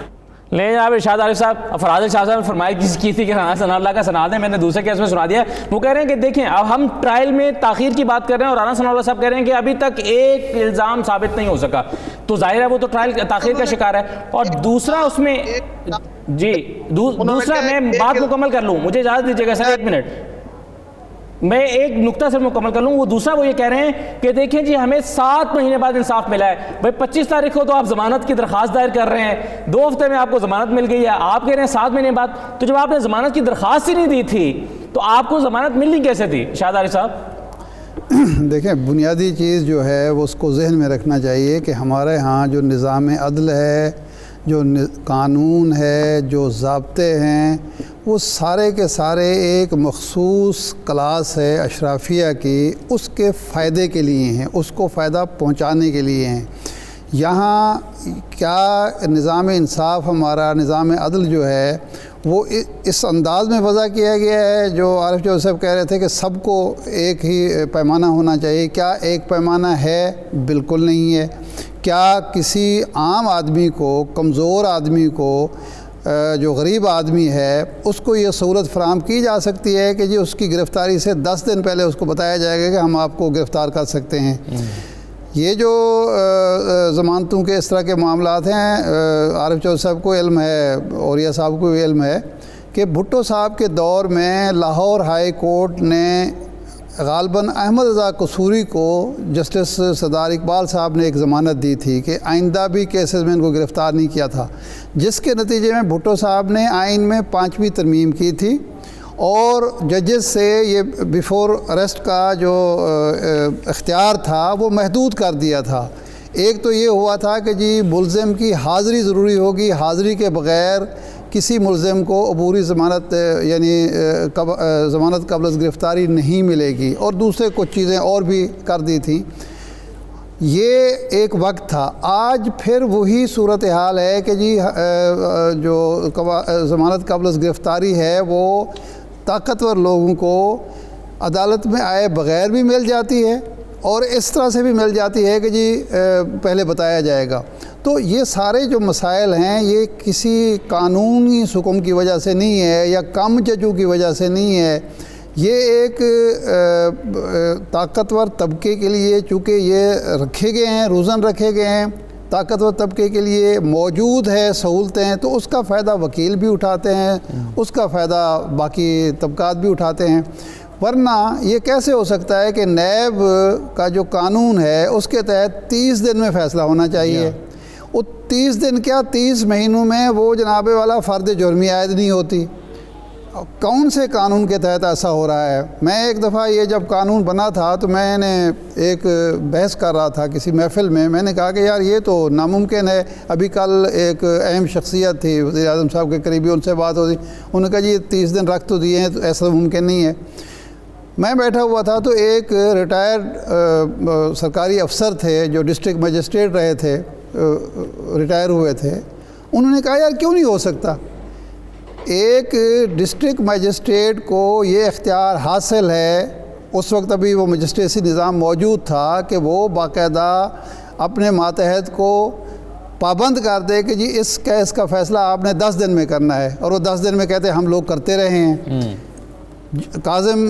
لیں جناب ارشاد عارف صاحب, فراز شاہ صاحب نے فرمائش کی تھی کہ رانا ثناء اللہ کا سنا دیں, میں نے دوسرے کیس میں سنا دیا. وہ کہہ رہے ہیں کہ دیکھیں اب ہم ٹرائل میں تاخیر کی بات کر رہے ہیں اور رانا ثناء اللہ صاحب کہہ رہے ہیں کہ ابھی تک ایک الزام ثابت نہیں ہو سکا, تو ظاہر ہے وہ تو ٹرائل تاخیر کا شکار ہے. اور دوسرا اس میں جی دوسرا میں بات مکمل کر لوں, مجھے اجازت دیجیے گا سر 1 منٹ, میں ایک نقطہ سے مکمل کر لوں. وہ دوسرا وہ یہ کہہ رہے ہیں کہ دیکھیں جی ہمیں 7 مہینے بعد انصاف ملا ہے. بھائی 25 تاریخ کو تو آپ ضمانت کی درخواست دائر کر رہے ہیں, 2 ہفتے میں آپ کو ضمانت مل گئی ہے, آپ کہہ رہے ہیں 7 مہینے بعد. تو جب آپ نے ضمانت کی درخواست ہی نہیں دی تھی تو آپ کو ضمانت ملنی کیسے تھی شاہد عارف صاحب؟ دیکھیں بنیادی چیز جو ہے وہ اس کو ذہن میں رکھنا چاہیے کہ ہمارے ہاں جو نظام عدل ہے, جو قانون ہے, جو ضابطے ہیں, وہ سارے کے سارے ایک مخصوص کلاس ہے اشرافیہ کی, اس کے فائدے کے لیے ہیں, اس کو فائدہ پہنچانے کے لیے ہیں. یہاں کیا نظام انصاف ہمارا نظام عدل جو ہے وہ اس انداز میں وضع کیا گیا ہے جو عارف چودھری صاحب کہہ رہے تھے کہ سب کو ایک ہی پیمانہ ہونا چاہیے. کیا ایک پیمانہ ہے؟ بالکل نہیں ہے. کیا کسی عام آدمی کو, کمزور آدمی کو, جو غریب آدمی ہے اس کو یہ سہولت فراہم کی جا سکتی ہے کہ جی اس کی گرفتاری سے 10 دن پہلے اس کو بتایا جائے گا کہ ہم آپ کو گرفتار کر سکتے ہیں؟ یہ جو ضمانتوں کے اس طرح کے معاملات ہیں, عارف چودھری صاحب کو علم ہے, اوریہ صاحب کو بھی علم ہے کہ بھٹو صاحب کے دور میں لاہور ہائی کورٹ نے غالباً احمد رضا قصوری کو جسٹس سردار اقبال صاحب نے ایک ضمانت دی تھی کہ آئندہ بھی کیسز میں ان کو گرفتار نہیں کیا تھا, جس کے نتیجے میں بھٹو صاحب نے آئین میں 5ویں ترمیم کی تھی اور ججز سے یہ بیفور اریسٹ کا جو اختیار تھا وہ محدود کر دیا تھا. ایک تو یہ ہوا تھا کہ جی ملزم کی حاضری ضروری ہوگی, حاضری کے بغیر کسی ملزم کو عبوری ضمانت یعنی ضمانت قبل از گرفتاری نہیں ملے گی, اور دوسرے کچھ چیزیں اور بھی کر دی تھیں. یہ ایک وقت تھا. آج پھر وہی صورتحال ہے کہ جی جو ضمانت قبل از گرفتاری ہے وہ طاقتور لوگوں کو عدالت میں آئے بغیر بھی مل جاتی ہے اور اس طرح سے بھی مل جاتی ہے کہ جی پہلے بتایا جائے گا. تو یہ سارے جو مسائل ہیں یہ کسی قانونی حکم کی وجہ سے نہیں ہے یا کم ججوں کی وجہ سے نہیں ہے. یہ ایک طاقتور طبقے کے لیے چونکہ یہ رکھے گئے ہیں, روزن رکھے گئے ہیں, طاقتور طبقے کے لیے موجود ہے سہولتیں, تو اس کا فائدہ وکیل بھی اٹھاتے ہیں, اس کا فائدہ باقی طبقات بھی اٹھاتے ہیں. ورنہ یہ کیسے ہو سکتا ہے کہ نیب کا جو قانون ہے اس کے تحت 30 دن میں فیصلہ ہونا چاہیے, وہ 30 دن کیا 30 مہینوں میں وہ جناب والا فرد جرمی عائد نہیں ہوتی. کون سے قانون کے تحت ایسا ہو رہا ہے؟ میں ایک دفعہ یہ جب قانون بنا تھا تو میں نے ایک بحث کر رہا تھا کسی محفل میں نے کہا کہ یار یہ تو ناممکن ہے. ابھی کل ایک اہم شخصیت تھی وزیر اعظم صاحب کے قریبی, ان سے بات ہوتی, انہوں نے کہا جی 30 دن رکھ تو دیے ہیں, تو ایسا ممکن نہیں ہے. میں بیٹھا ہوا تھا تو ایک ریٹائرڈ سرکاری افسر تھے جو ڈسٹرکٹ مجسٹریٹ رہے تھے, ریٹائر ہوئے تھے, انہوں نے کہا یار کیوں نہیں ہو سکتا؟ ایک ڈسٹرکٹ مجسٹریٹ کو یہ اختیار حاصل ہے, اس وقت ابھی وہ مجسٹریسی نظام موجود تھا, کہ وہ باقاعدہ اپنے ماتحت کو پابند کر دے کہ جی اس کیس کا فیصلہ آپ نے 10 دن میں کرنا ہے, اور وہ 10 دن میں کہتے ہیں ہم لوگ کرتے رہے ہیں. کاظم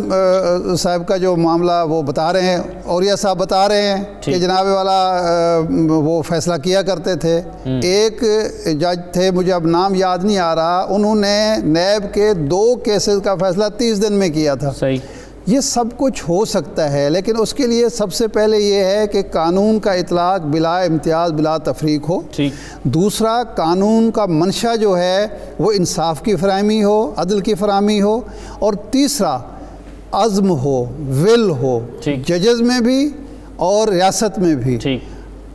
صاحب کا جو معاملہ وہ بتا رہے ہیں, اوریہ صاحب بتا رہے ہیں کہ جناب والا وہ فیصلہ کیا کرتے تھے. ایک جج تھے, مجھے اب نام یاد نہیں آ رہا, انہوں نے نیب کے 2 کیسز کا فیصلہ 30 دن میں کیا تھا. یہ سب کچھ ہو سکتا ہے، لیکن اس کے لیے سب سے پہلے یہ ہے کہ قانون کا اطلاق بلا امتیاز بلا تفریق ہو. دوسرا، قانون کا منشا جو ہے وہ انصاف کی فراہمی ہو، عدل کی فراہمی ہو. اور تیسرا، عزم ہو، ول ہو، ججز میں بھی اور ریاست میں بھی.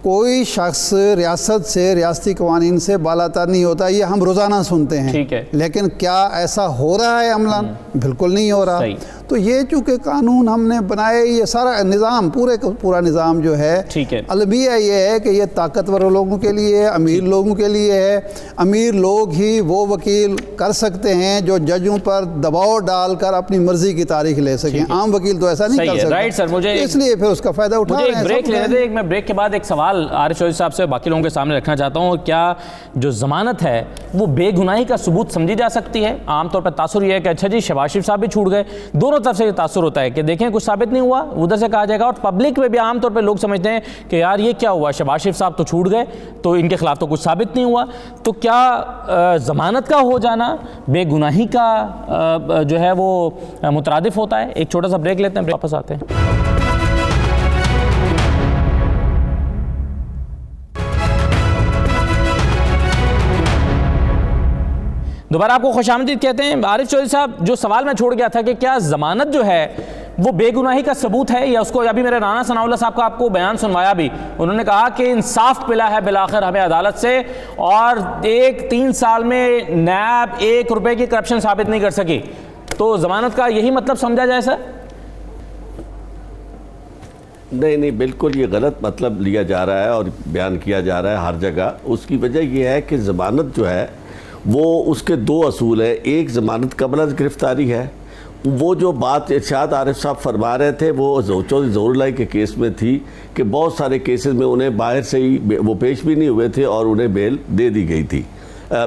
کوئی شخص ریاست سے، ریاستی قوانین سے بالاتر نہیں ہوتا. یہ ہم روزانہ سنتے ہیں، لیکن کیا ایسا ہو رہا ہے عملاً؟ بالکل نہیں ہو رہا. تو یہ چونکہ قانون ہم نے بنائے، یہ سارا نظام پورا نظام جو ہے، البیہ یہ ہے کہ یہ طاقتور لوگوں کے لیے ہے، امیر لوگوں کے لیے ہے. امیر لوگ ہی وہ وکیل کر سکتے ہیں جو ججوں پر دباؤ ڈال کر اپنی مرضی کی تاریخ لے سکیں. عام وکیل تو ایسا نہیں کر سکتا، اس لیے پھر اس کا فائدہ اٹھا رہے ہیں. بریک لینے دیں. میں بریک کے بعد ایک سوال عارف چودھری صاحب سے باقی لوگوں کے سامنے رکھنا چاہتا ہوں. کیا جو ضمانت ہے وہ بے گناہی کا ثبوت سمجھی جا سکتی ہے؟ عام طور پر تاثر یہ ہے کہ اچھا جی شہباز شریف صاحب بھی چھوٹ گئے. دونوں طرف سے یہ تاثر ہوتا ہے کہ دیکھیں کچھ ثابت نہیں ہوا، ادھر سے کہا جائے گا. اور پبلک میں بھی عام طور پہ لوگ سمجھتے ہیں کہ یار یہ کیا ہوا، شہباز شریف صاحب تو چھوٹ گئے تو ان کے خلاف تو کچھ ثابت نہیں ہوا. تو کیا ضمانت کا ہو جانا بے گناہی کا جو ہے وہ مترادف ہوتا ہے؟ ایک چھوٹا سا بریک لیتے ہیں، واپس آتے ہیں. دوبارہ آپ کو خوش آمدید کہتے ہیں. عارف چودھری صاحب، جو سوال میں چھوڑ گیا تھا کہ کیا ضمانت جو ہے وہ بے گناہی کا ثبوت ہے، یا اس کو ابھی میرے رانا ثناء اللہ صاحب کا آپ کو بیان سنوایا بھی، انہوں نے کہا کہ انصاف ملا ہے بالآخر ہمیں عدالت سے، اور 3 سال میں نیب 1 روپے کی کرپشن ثابت نہیں کر سکی. تو ضمانت کا یہی مطلب سمجھا جائے سر؟ نہیں، بالکل یہ غلط مطلب لیا جا رہا ہے اور بیان کیا جا رہا ہے ہر جگہ. اس کی وجہ یہ ہے کہ ضمانت جو ہے وہ اس کے 2 اصول ہیں. ایک، ضمانت قبل از گرفتاری ہے. وہ جو بات ارشاد عارف صاحب فرما رہے تھے وہ چودھری ظہور اللہ کے کیس میں تھی کہ بہت سارے کیسز میں انہیں باہر سے ہی وہ پیش بھی نہیں ہوئے تھے اور انہیں بیل دے دی گئی تھی،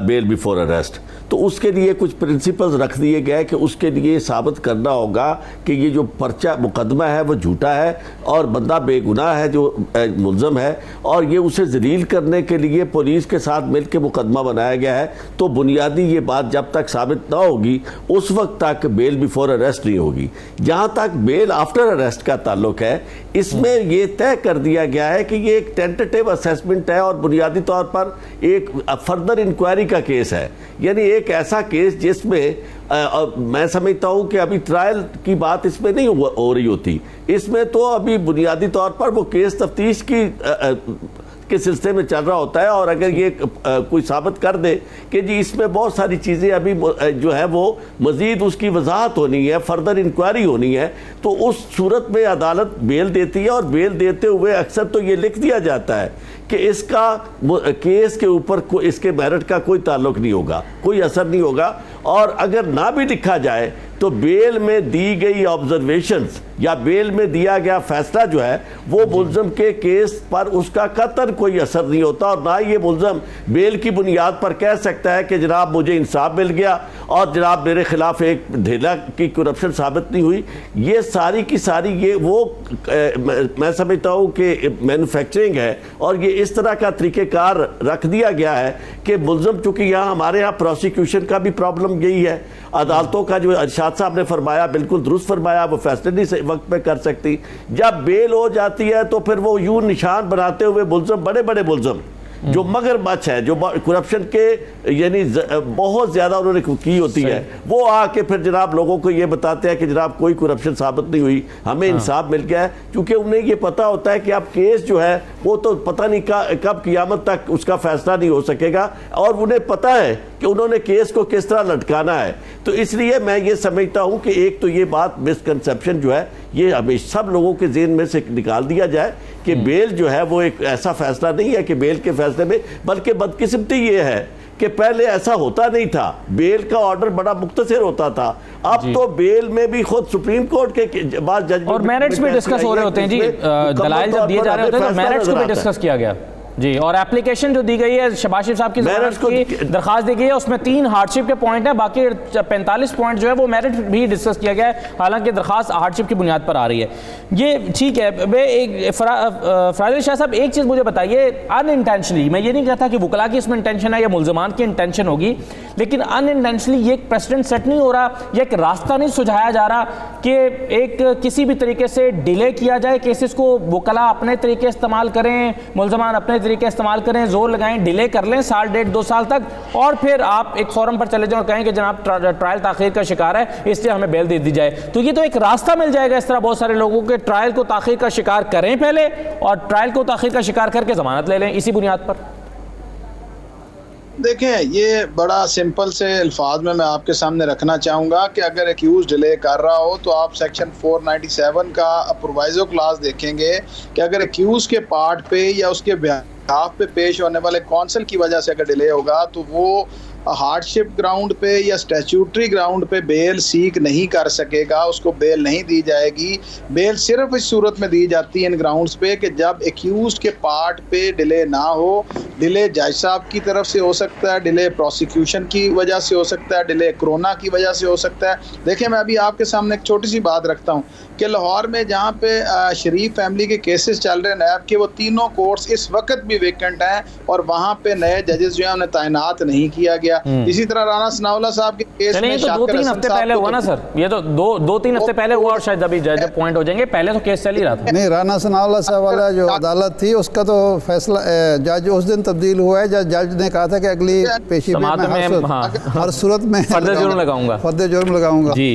بیل بیفور اریسٹ. تو اس کے لیے کچھ پرنسپلز رکھ دیے گئے کہ اس کے لیے ثابت کرنا ہوگا کہ یہ جو پرچہ مقدمہ ہے وہ جھوٹا ہے اور بندہ بے گناہ ہے جو ملزم ہے، اور یہ اسے ذلیل کرنے کے لیے پولیس کے ساتھ مل کے مقدمہ بنایا گیا ہے. تو بنیادی یہ بات جب تک ثابت نہ ہوگی اس وقت تک بیل بیفور اریسٹ نہیں ہوگی. جہاں تک بیل آفٹر اریسٹ کا تعلق ہے، اس میں یہ طے کر دیا گیا ہے کہ یہ ایک ٹینٹیٹیو اسیسمنٹ ہے اور بنیادی طور پر ایک فردر انکوائری کا کیس ہے. یعنی ایک ایسا کیس جس میں میں سمجھتا ہوں کہ ابھی ٹرائل کی بات اس میں نہیں ہو رہی ہوتی. اس میں تو ابھی بنیادی طور پر وہ کیس تفتیش کے سلسلے میں چل رہا ہوتا ہے، اور اگر یہ کوئی ثابت کر دے کہ جی اس میں بہت ساری چیزیں ابھی جو ہے وہ مزید اس کی وضاحت ہونی ہے، فردر انکوائری ہونی ہے، تو اس صورت میں عدالت بیل دیتی ہے. اور بیل دیتے ہوئے اکثر تو یہ لکھ دیا جاتا ہے کہ اس کا کیس کے اوپر اس کے میرٹ کا کوئی تعلق نہیں ہوگا، کوئی اثر نہیں ہوگا. اور اگر نہ بھی لکھا جائے تو بیل میں دی گئی آبزرویشنز یا بیل میں دیا گیا فیصلہ جو ہے وہ ملزم کے کیس پر اس کا قطعاً کوئی اثر نہیں ہوتا، اور نہ یہ ملزم بیل کی بنیاد پر کہہ سکتا ہے کہ جناب مجھے انصاف مل گیا اور جناب میرے خلاف ایک ڈھیلا کی کرپشن ثابت نہیں ہوئی. یہ ساری کی ساری یہ وہ میں سمجھتا ہوں کہ مینوفیکچرنگ ہے، اور یہ اس طرح کا طریقہ کار رکھ دیا گیا ہے کہ ملزم، چونکہ یہاں ہمارے ہاں پروسیکیوشن کا بھی پرابلم یہی ہے. عدالتوں کا جو ارشاد صاحب نے فرمایا بالکل درست فرمایا، وہ فیصلے نہیں وقت پہ کر سکتی. جب بیل ہو جاتی ہے تو پھر وہ یوں نشان بناتے ہوئے ملزم، بڑے بڑے ملزم جو مگر مچھ ہے، جو کرپشن کے یعنی بہت زیادہ انہوں نے کی ہوتی ہے، وہ آ کے پھر جناب لوگوں کو یہ بتاتے ہیں کہ جناب کوئی کرپشن ثابت نہیں ہوئی، ہمیں انصاف مل گیا ہے. کیونکہ انہیں یہ پتہ ہوتا ہے کہ اب کیس جو ہے وہ تو پتہ نہیں کب قیامت تک اس کا فیصلہ نہیں ہو سکے گا، اور انہیں پتہ ہے کہ انہوں نے کیس کو کس طرح لٹکانا ہے. تو اس لیے میں یہ سمجھتا ہوں کہ ایک تو یہ بات مسکنسیپشن جو ہے یہ ہمیشہ سب لوگوں کے ذہن میں سے نکال دیا جائے کہ بیل جو ہے وہ ایک ایسا فیصلہ نہیں ہے کہ بیل کے فیصلے میں، بلکہ بدقسمتی یہ ہے کہ پہلے ایسا ہوتا نہیں تھا. بیل کا آرڈر بڑا مختصر ہوتا تھا، اب تو بیل میں بھی خود سپریم کورٹ کے بعض جج اور میرٹس بھی ڈسکس ہو رہے ہوتے ہیں. جی دلائل جب دیے جا رہے ہوتے ہیں تو میرٹس کو بھی ڈسکس کیا گیا. جی، اور اپلیکیشن جو دی گئی ہے شہباز شریف صاحب کی ضمانت کی درخواست دی گئی ہے، اس میں 3 ہارڈ شپ کے پوائنٹ ہیں، باقی 45 پوائنٹ جو ہے وہ میرٹ بھی ڈسکس کیا گیا ہے، حالانکہ درخواست ہارڈ شپ کی بنیاد پر آ رہی ہے۔ یہ ٹھیک ہے۔ فراز علی شاہ صاحب ایک چیز مجھے بتائیے، ان انٹینشنلی، میں یہ نہیں کہتا کہ وکلاء کی اس میں انٹینشن ہے یا ملزمان کی انٹینشن ہوگی، لیکن ان انٹینشنلی یہ ایک پریسیڈنٹ سیٹ نہیں ہو رہا، یہ ایک راستہ نہیں سجھایا جا رہا کہ ایک کسی بھی طریقے سے ڈیلے کیا جائے کیسز کو، وکلاء اپنے طریقے استعمال کریں، ملزمان اپنے طریقے استعمال کریں، زور لگائیں، ڈیلے کر لیں 1 1.5 2 سال تک، اور پھر آپ ایک فورم پر چلے جائیں اور کہیں کہ جناب ٹرائل تاخیر کا شکار ہے اس لیے ہمیں بیل دے دی جائے۔ تو یہ تو ایک راستہ مل جائے گا اس طرح بہت سارے لوگوں کے، ٹرائل کو تاخیر کا شکار کریں پہلے، اور ٹرائل کو تاخیر کا شکار کر کے ضمانت لے لیں اسی بنیاد پر۔ دیکھیں، یہ بڑا سمپل سے الفاظ میں آپ کے سامنے رکھنا چاہوں گا کہ اگر ایکیوز ڈیلے کر رہا ہو تو آپ سیکشن 497 کا پرووائزو کلاس دیکھیں گے کہ اگر ایکیوز کے پارٹ پہ یا اس کے بیہاف پہ پیش ہونے والے کونسل کی وجہ سے اگر ڈیلے ہوگا تو وہ ہارڈ شپ گراؤنڈ پہ یا اسٹیچوٹری گراؤنڈ پہ بیل سیک نہیں کر سکے گا، اس کو بیل نہیں دی جائے گی۔ بیل صرف اس صورت میں دی جاتی ہے ان گراؤنڈز پہ کہ جب ایکیوزڈ کے پارٹ پہ ڈیلے نہ ہو۔ ڈیلے جج صاحب کی طرف سے ہو سکتا ہے، ڈیلے پروسیکیوشن کی وجہ سے ہو سکتا ہے، ڈیلے کرونا کی وجہ سے ہو سکتا ہے۔ دیکھیں، میں ابھی آپ کے سامنے ایک چھوٹی سی بات رکھتا ہوں کہ لاہور میں جہاں پہ شریف فیملی کے کیسز چل رہے ہیں نیب کے، وہ تینوں کورٹس اس وقت بھی ویکنٹ ہیں اور وہاں پہ نئے ججز جو ہیں انہیں تعینات نہیں کیا گیا۔ اسی طرح رانا ثناءاللہ صاحب کے کیس میں تو 2-3 ہفتے پہلے ہوا نا سر، یہ تو 2-3 ہفتے پہلے ہوا، اور شاید ابھی جج پوائنٹ ہو جائیں گے، پہلے تو کیس چل ہی رہا تھا۔ نہیں، رانا ثناءاللہ صاحب والا جو عدالت تھی اس کا تو فیصلہ جج اس دن تبدیل ہوا ہے جج نے کہا تھا کہ اگلی پیشی میں ہر صورت میں فرد جرم لگاؤں گا۔ جی،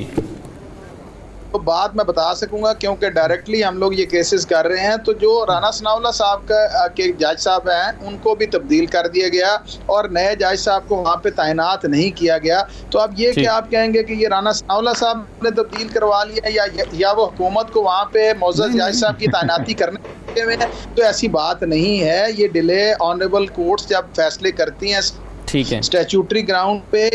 تو بات میں بتا سکوں گا کیونکہ ڈائریکٹلی ہم لوگ یہ کیسز کر رہے ہیں۔ تو جو رانا ثناءاللہ صاحب کے جج صاحب ہیں ان کو بھی تبدیل کر دیا گیا اور نئے جج صاحب کو وہاں پہ تعینات نہیں کیا گیا۔ تو اب یہ کہ آپ کہیں گے کہ یہ رانا ثناءاللہ صاحب نے تبدیل کروا لیا یا وہ حکومت کو وہاں پہ معزز جج صاحب کی تعیناتی کرنے میں، تو ایسی بات نہیں ہے۔ یہ ڈیلے آنریبل کورٹس جب فیصلے کرتی ہیں ٹھیک ہے، اسٹیچوٹری گراؤنڈ پہ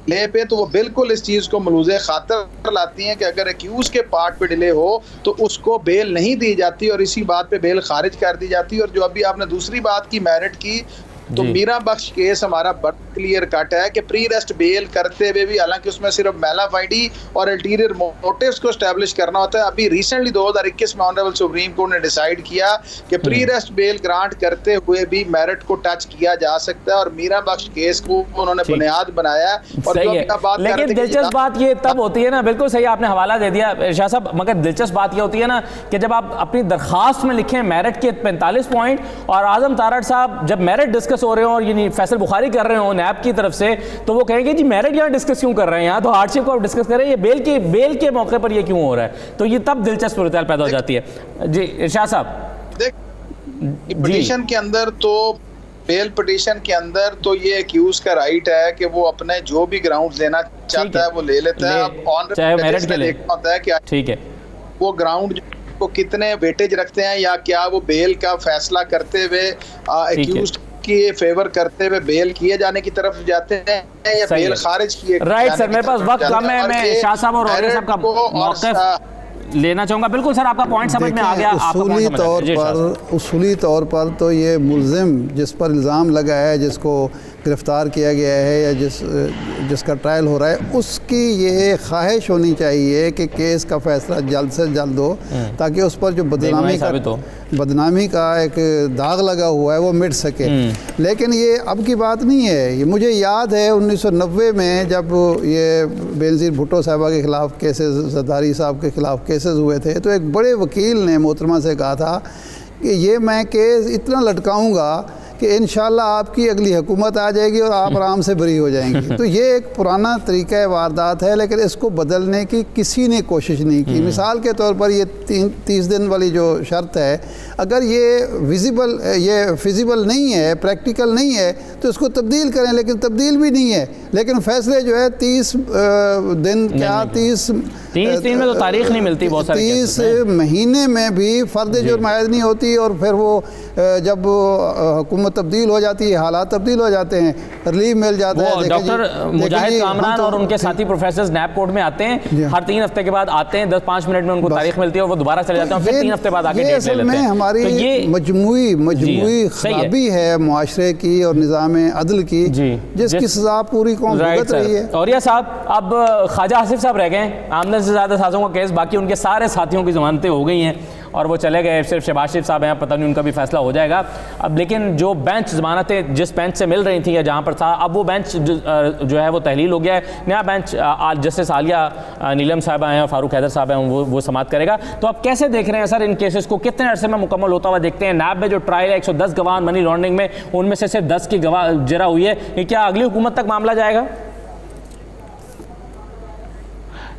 ڈیلے پہ، تو وہ بالکل اس چیز کو ملوز خاطر لاتی ہیں کہ اگر ایکیوز کے پارٹ پہ ڈیلے ہو تو اس کو بیل نہیں دی جاتی اور اسی بات پہ بیل خارج کر دی جاتی۔ اور جو ابھی آپ نے دوسری بات کی میرٹ کی، تو میرا بخش کیس ہمارا بڑا کلیئر کٹ ہے کہ پری ریسٹ بیل کرتے ہوئے بھی، حالانکہ اس میں صرف میلا فائڈی اور الٹیریئر موٹیوز کو اسٹیبلش کرنا ہوتا ہے، ابھی ریسنٹلی 2021 میں آنریبل سپریم کورٹ نے ڈیسائیڈ کیا کہ پری ریسٹ بیل گرانٹ کرتے ہوئے بھی میرٹ کو ٹچ کیا جا سکتا ہے، اور میرا بخش کیس کو انہوں نے بنیاد بنایا۔ اور لیکن دلچسپ بات یہ تب ہوتی ہے نا، بالکل صحیح آپ نے حوالہ دے دیا شاہ صاحب، مگر دلچسپ بات یہ ہوتی ہے نا کہ جب آپ اپنی درخواست میں لکھیں میرٹ کے 45 پوائنٹ، اور اعظم تارڑ صاحب جب میرٹ ڈسکس ہو رہے ہوں اور یعنی فیصل بخاری کر رہے ہوں نیب کی طرف سے، تو وہ کہیں گے جی میرٹ یہاں ڈسکس کیوں کر رہے ہیں، یہاں تو ہارڈ شپ کو ڈسکس کر رہے ہیں، یہ بیل کے موقع پر یہ کیوں ہو رہا ہے؟ تو یہ تب دلچسپ صورتحال پیدا ہو جاتی ہے۔ جی شاہ صاحب، پٹیشن کے اندر تو بیل پٹیشن کے اندر تو یہ ایکیوز کا رائٹ ہے کہ وہ اپنے جو بھی گراؤنڈ لینا چاہتا ہے وہ لے لیتا ہے۔ اب چاہے میرٹ کے لے، دیکھنا ہوتا ہے کہ ٹھیک ہے، وہ گراؤنڈ کو کتنے ویٹیج رکھتے ہیں، یا کیا وہ بیل کا فیصلہ کرتے ہوئے ایکیوز کی فیور کرتے ہوئے بیل کیے جانے کی طرف جاتے ہیں یا بیل خارج کیے۔ رائٹ سر، میرے پاس وقت کم ہے، میں شاہ صاحب اور عویہ صاحب کا موقف لینا چاہوں گا۔ بالکل سر، آپ کا پوائنٹ سمجھ میں آ گیا۔ اصولی طور پر تو یہ ملزم جس پر الزام لگا ہے، جس کو گرفتار کیا گیا ہے یا جس کا ٹرائل ہو رہا ہے، اس کی یہ خواہش ہونی چاہیے کہ کیس کا فیصلہ جلد سے جلد ہو، تاکہ اس پر جو بدنامی کا ایک داغ لگا ہوا ہے وہ مٹ سکے۔ لیکن یہ اب کی بات نہیں ہے، یہ مجھے یاد ہے 1990 میں جب یہ بینظیر بھٹو صاحبہ کے خلاف کیسز، زرداری صاحب کے خلاف کیسز ہوئے تھے، تو ایک بڑے وکیل نے محترمہ سے کہا تھا کہ یہ میں کیس اتنا لٹکاؤں گا کہ انشاءاللہ آپ کی اگلی حکومت آ جائے گی اور آپ آرام سے بری ہو جائیں گی۔ تو یہ ایک پرانا طریقہ واردات ہے، لیکن اس کو بدلنے کی کسی نے کوشش نہیں کی۔ مثال کے طور پر یہ 30 دن والی جو شرط ہے، اگر یہ فیزیبل نہیں ہے، پریکٹیکل نہیں ہے، تو اس کو تبدیل کریں، لیکن تبدیل بھی نہیں ہے۔ لیکن فیصلے جو ہے 30 دن کیا 30 دن میں تو تاریخ نہیں ملتی، بہت سارے 30 مہینے میں بھی فرد جرم عائد نہیں ہوتی، اور پھر وہ جب حکومت تبدیل ہو جاتی ہے، حالات تبدیل ہو جاتے ہیں، ریلیف مل جاتا ہے. وہ ڈاکٹر مجاہد کامران اور ان کے ساتھی پروفیسرز نیب کورٹ میں آتے ہیں، ہر 3 ہفتے کے بعد آتے ہیں، 10-5 منٹ میں ان کو تاریخ ملتی ہے اور وہ دوبارہ چلے جاتے ہیں، پھر 3 ہفتے بعد آ کے ڈیٹ لے لیتے ہیں. ہماری مجموعی خرابی ہے معاشرے کی اور نظام عدل کی، جس کی سزا پوری قوم بھگت رہی ہے. اور یہ صاحب اب خواجہ آصف صاحب رہ گئے ہیں، آمدن سے زیادہ سازوں کا کیس، باقی ان کے سارے ساتھیوں کی ضمانتیں ہو گئی ہیں اور وہ چلے گئے، صرف شہباز شریف صاحب ہیں، پتہ نہیں ان کا بھی فیصلہ ہو جائے گا اب. لیکن جو بینچ ضمانتیں جس بینچ سے مل رہی تھیں یا جہاں پر تھا، اب وہ بینچ جو ہے وہ تحلیل ہو گیا ہے. نیا بینچ جسٹس عالیہ نیلم صاحبہ ہیں اور فاروق حیدر صاحب ہیں، وہ سماعت کرے گا. تو آپ کیسے دیکھ رہے ہیں سر ان کیسز کو، کتنے عرصے میں مکمل ہوتا ہوا دیکھتے ہیں؟ نیب میں جو ٹرائل ہے 110 گواہ منی لانڈرنگ میں، ان میں سے صرف 10 کی گواہ جرا ہوئی ہے، یہ کیا اگلی حکومت تک معاملہ جائے گا؟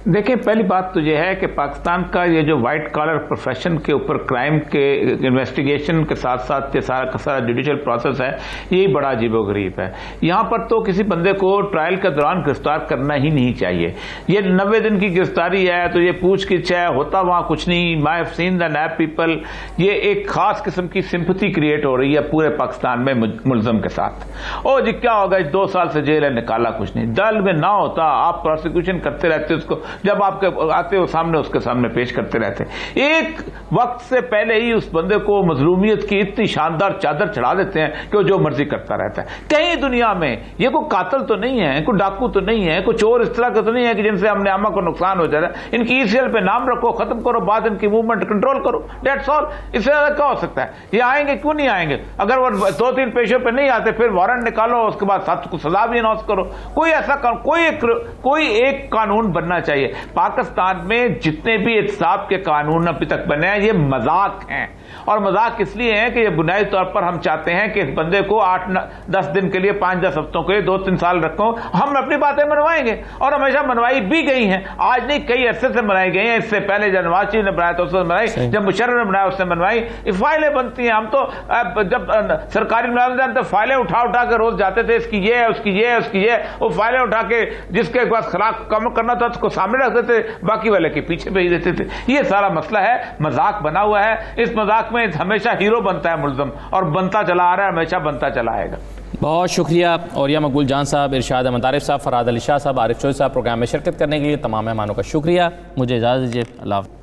دیکھیں، پہلی بات تو یہ ہے کہ پاکستان کا یہ جو وائٹ کالر پروفیشن کے اوپر کرائم کے انویسٹیگیشن کے ساتھ ساتھ یہ سارا کا سارا جوڈیشل پروسیس ہے، یہی بڑا عجیب و غریب ہے. یہاں پر تو کسی بندے کو ٹرائل کے دوران گرفتار کرنا ہی نہیں چاہیے. یہ 90 دن کی گرفتاری ہے تو یہ پوچھ گچھ ہے، ہوتا وہاں کچھ نہیں. My have seen the nib people. یہ ایک خاص قسم کی سمپتھی کریٹ ہو رہی ہے پورے پاکستان میں ملزم کے ساتھ. او جی کیا ہوگا، 2 سال سے جیل ہے، نکالا کچھ نہیں. دل میں نہ ہوتا، آپ پروسیکیوشن کرتے رہتے، اس کو جب آپ کے آتے ہو سامنے اس کے سامنے پیش کرتے رہتے. ایک وقت سے پہلے ہی اس بندے کو مظلومیت کی اتنی شاندار چادر چڑھا دیتے ہیں کہ وہ جو مرضی کرتا رہتا ہے. کہیں دنیا میں یہ کوئی قاتل تو نہیں ہے، کوئی ڈاکو تو نہیں ہے، کوئی چور اس طرح کا تو نہیں ہے کہ جن سے ہم نے عامہ کو نقصان ہو جائے. ان کی ECL پہ نام رکھو، ختم کرو، بعد ان کی موومنٹ کنٹرول کرو، دیٹس آل. اس سے زیادہ کیا ہو سکتا ہے؟ یہ آئیں گے کیوں نہیں آئیں گے؟ اگر وہ 2-3 پیشوں پہ نہیں آتے پھر وارنٹ نکالو، اس کے بعد ساتھ کو سزا بھی اناؤنس کرو. کوئی ایسا کوئی ایک قانون بننا چاہیے. پاکستان میں جتنے بھی احتساب کے قانون ابھی تک بنے ہیں یہ مذاق ہیں، اور مذاق اس لیے ہیں کہ یہ بنیادی طور پر ہم چاہتے ہیں کہ اس بندے کو 8-10 دن کے لیے، 5-10 ہفتوں کے لیے، 2-3 سال رکھو. ہم اپنی باتیں منوائیں گے اور ہمیشہ منوائی بھی گئی ہیں. آج نہیں، کئی عرصے سے منائی گئی ہیں. اس سے پہلے جب نواز شریف نے بنایا تو اس نے منوائی، جب مشرف نے بنایا اس نے منوائی. فائلیں بنتی ہیں. ہم تو جب سرکاری ملازم تو فائلیں اٹھا کے روز جاتے تھے، اس کی یہ ہے، اس کی یہ ہے، اس کی یہ ہے. وہ فائلیں اٹھا کے جس کے پاس خلاف کم کرنا تھا اس کو سامنے رکھ دیتے، باقی والے کے پیچھے بھیج دیتے تھے. یہ سارا مسئلہ ہے، مذاق بنا ہوا ہے. اس مذاق میں ہمیشہ ہیرو بنتا ہے ملزم، اور بنتا چلا آ رہا ہے، ہمیشہ بنتا چلا آئے گا. بہت شکریہ اولیاء مقبول جان صاحب، ارشاد احمد عارف صاحب، فراد علی شاہ صاحب، عارف چوہدری صاحب پروگرام میں شرکت کرنے کے لیے. تمام مہمانوں کا شکریہ. مجھے اجازت دیجیے. اللہ حافظ.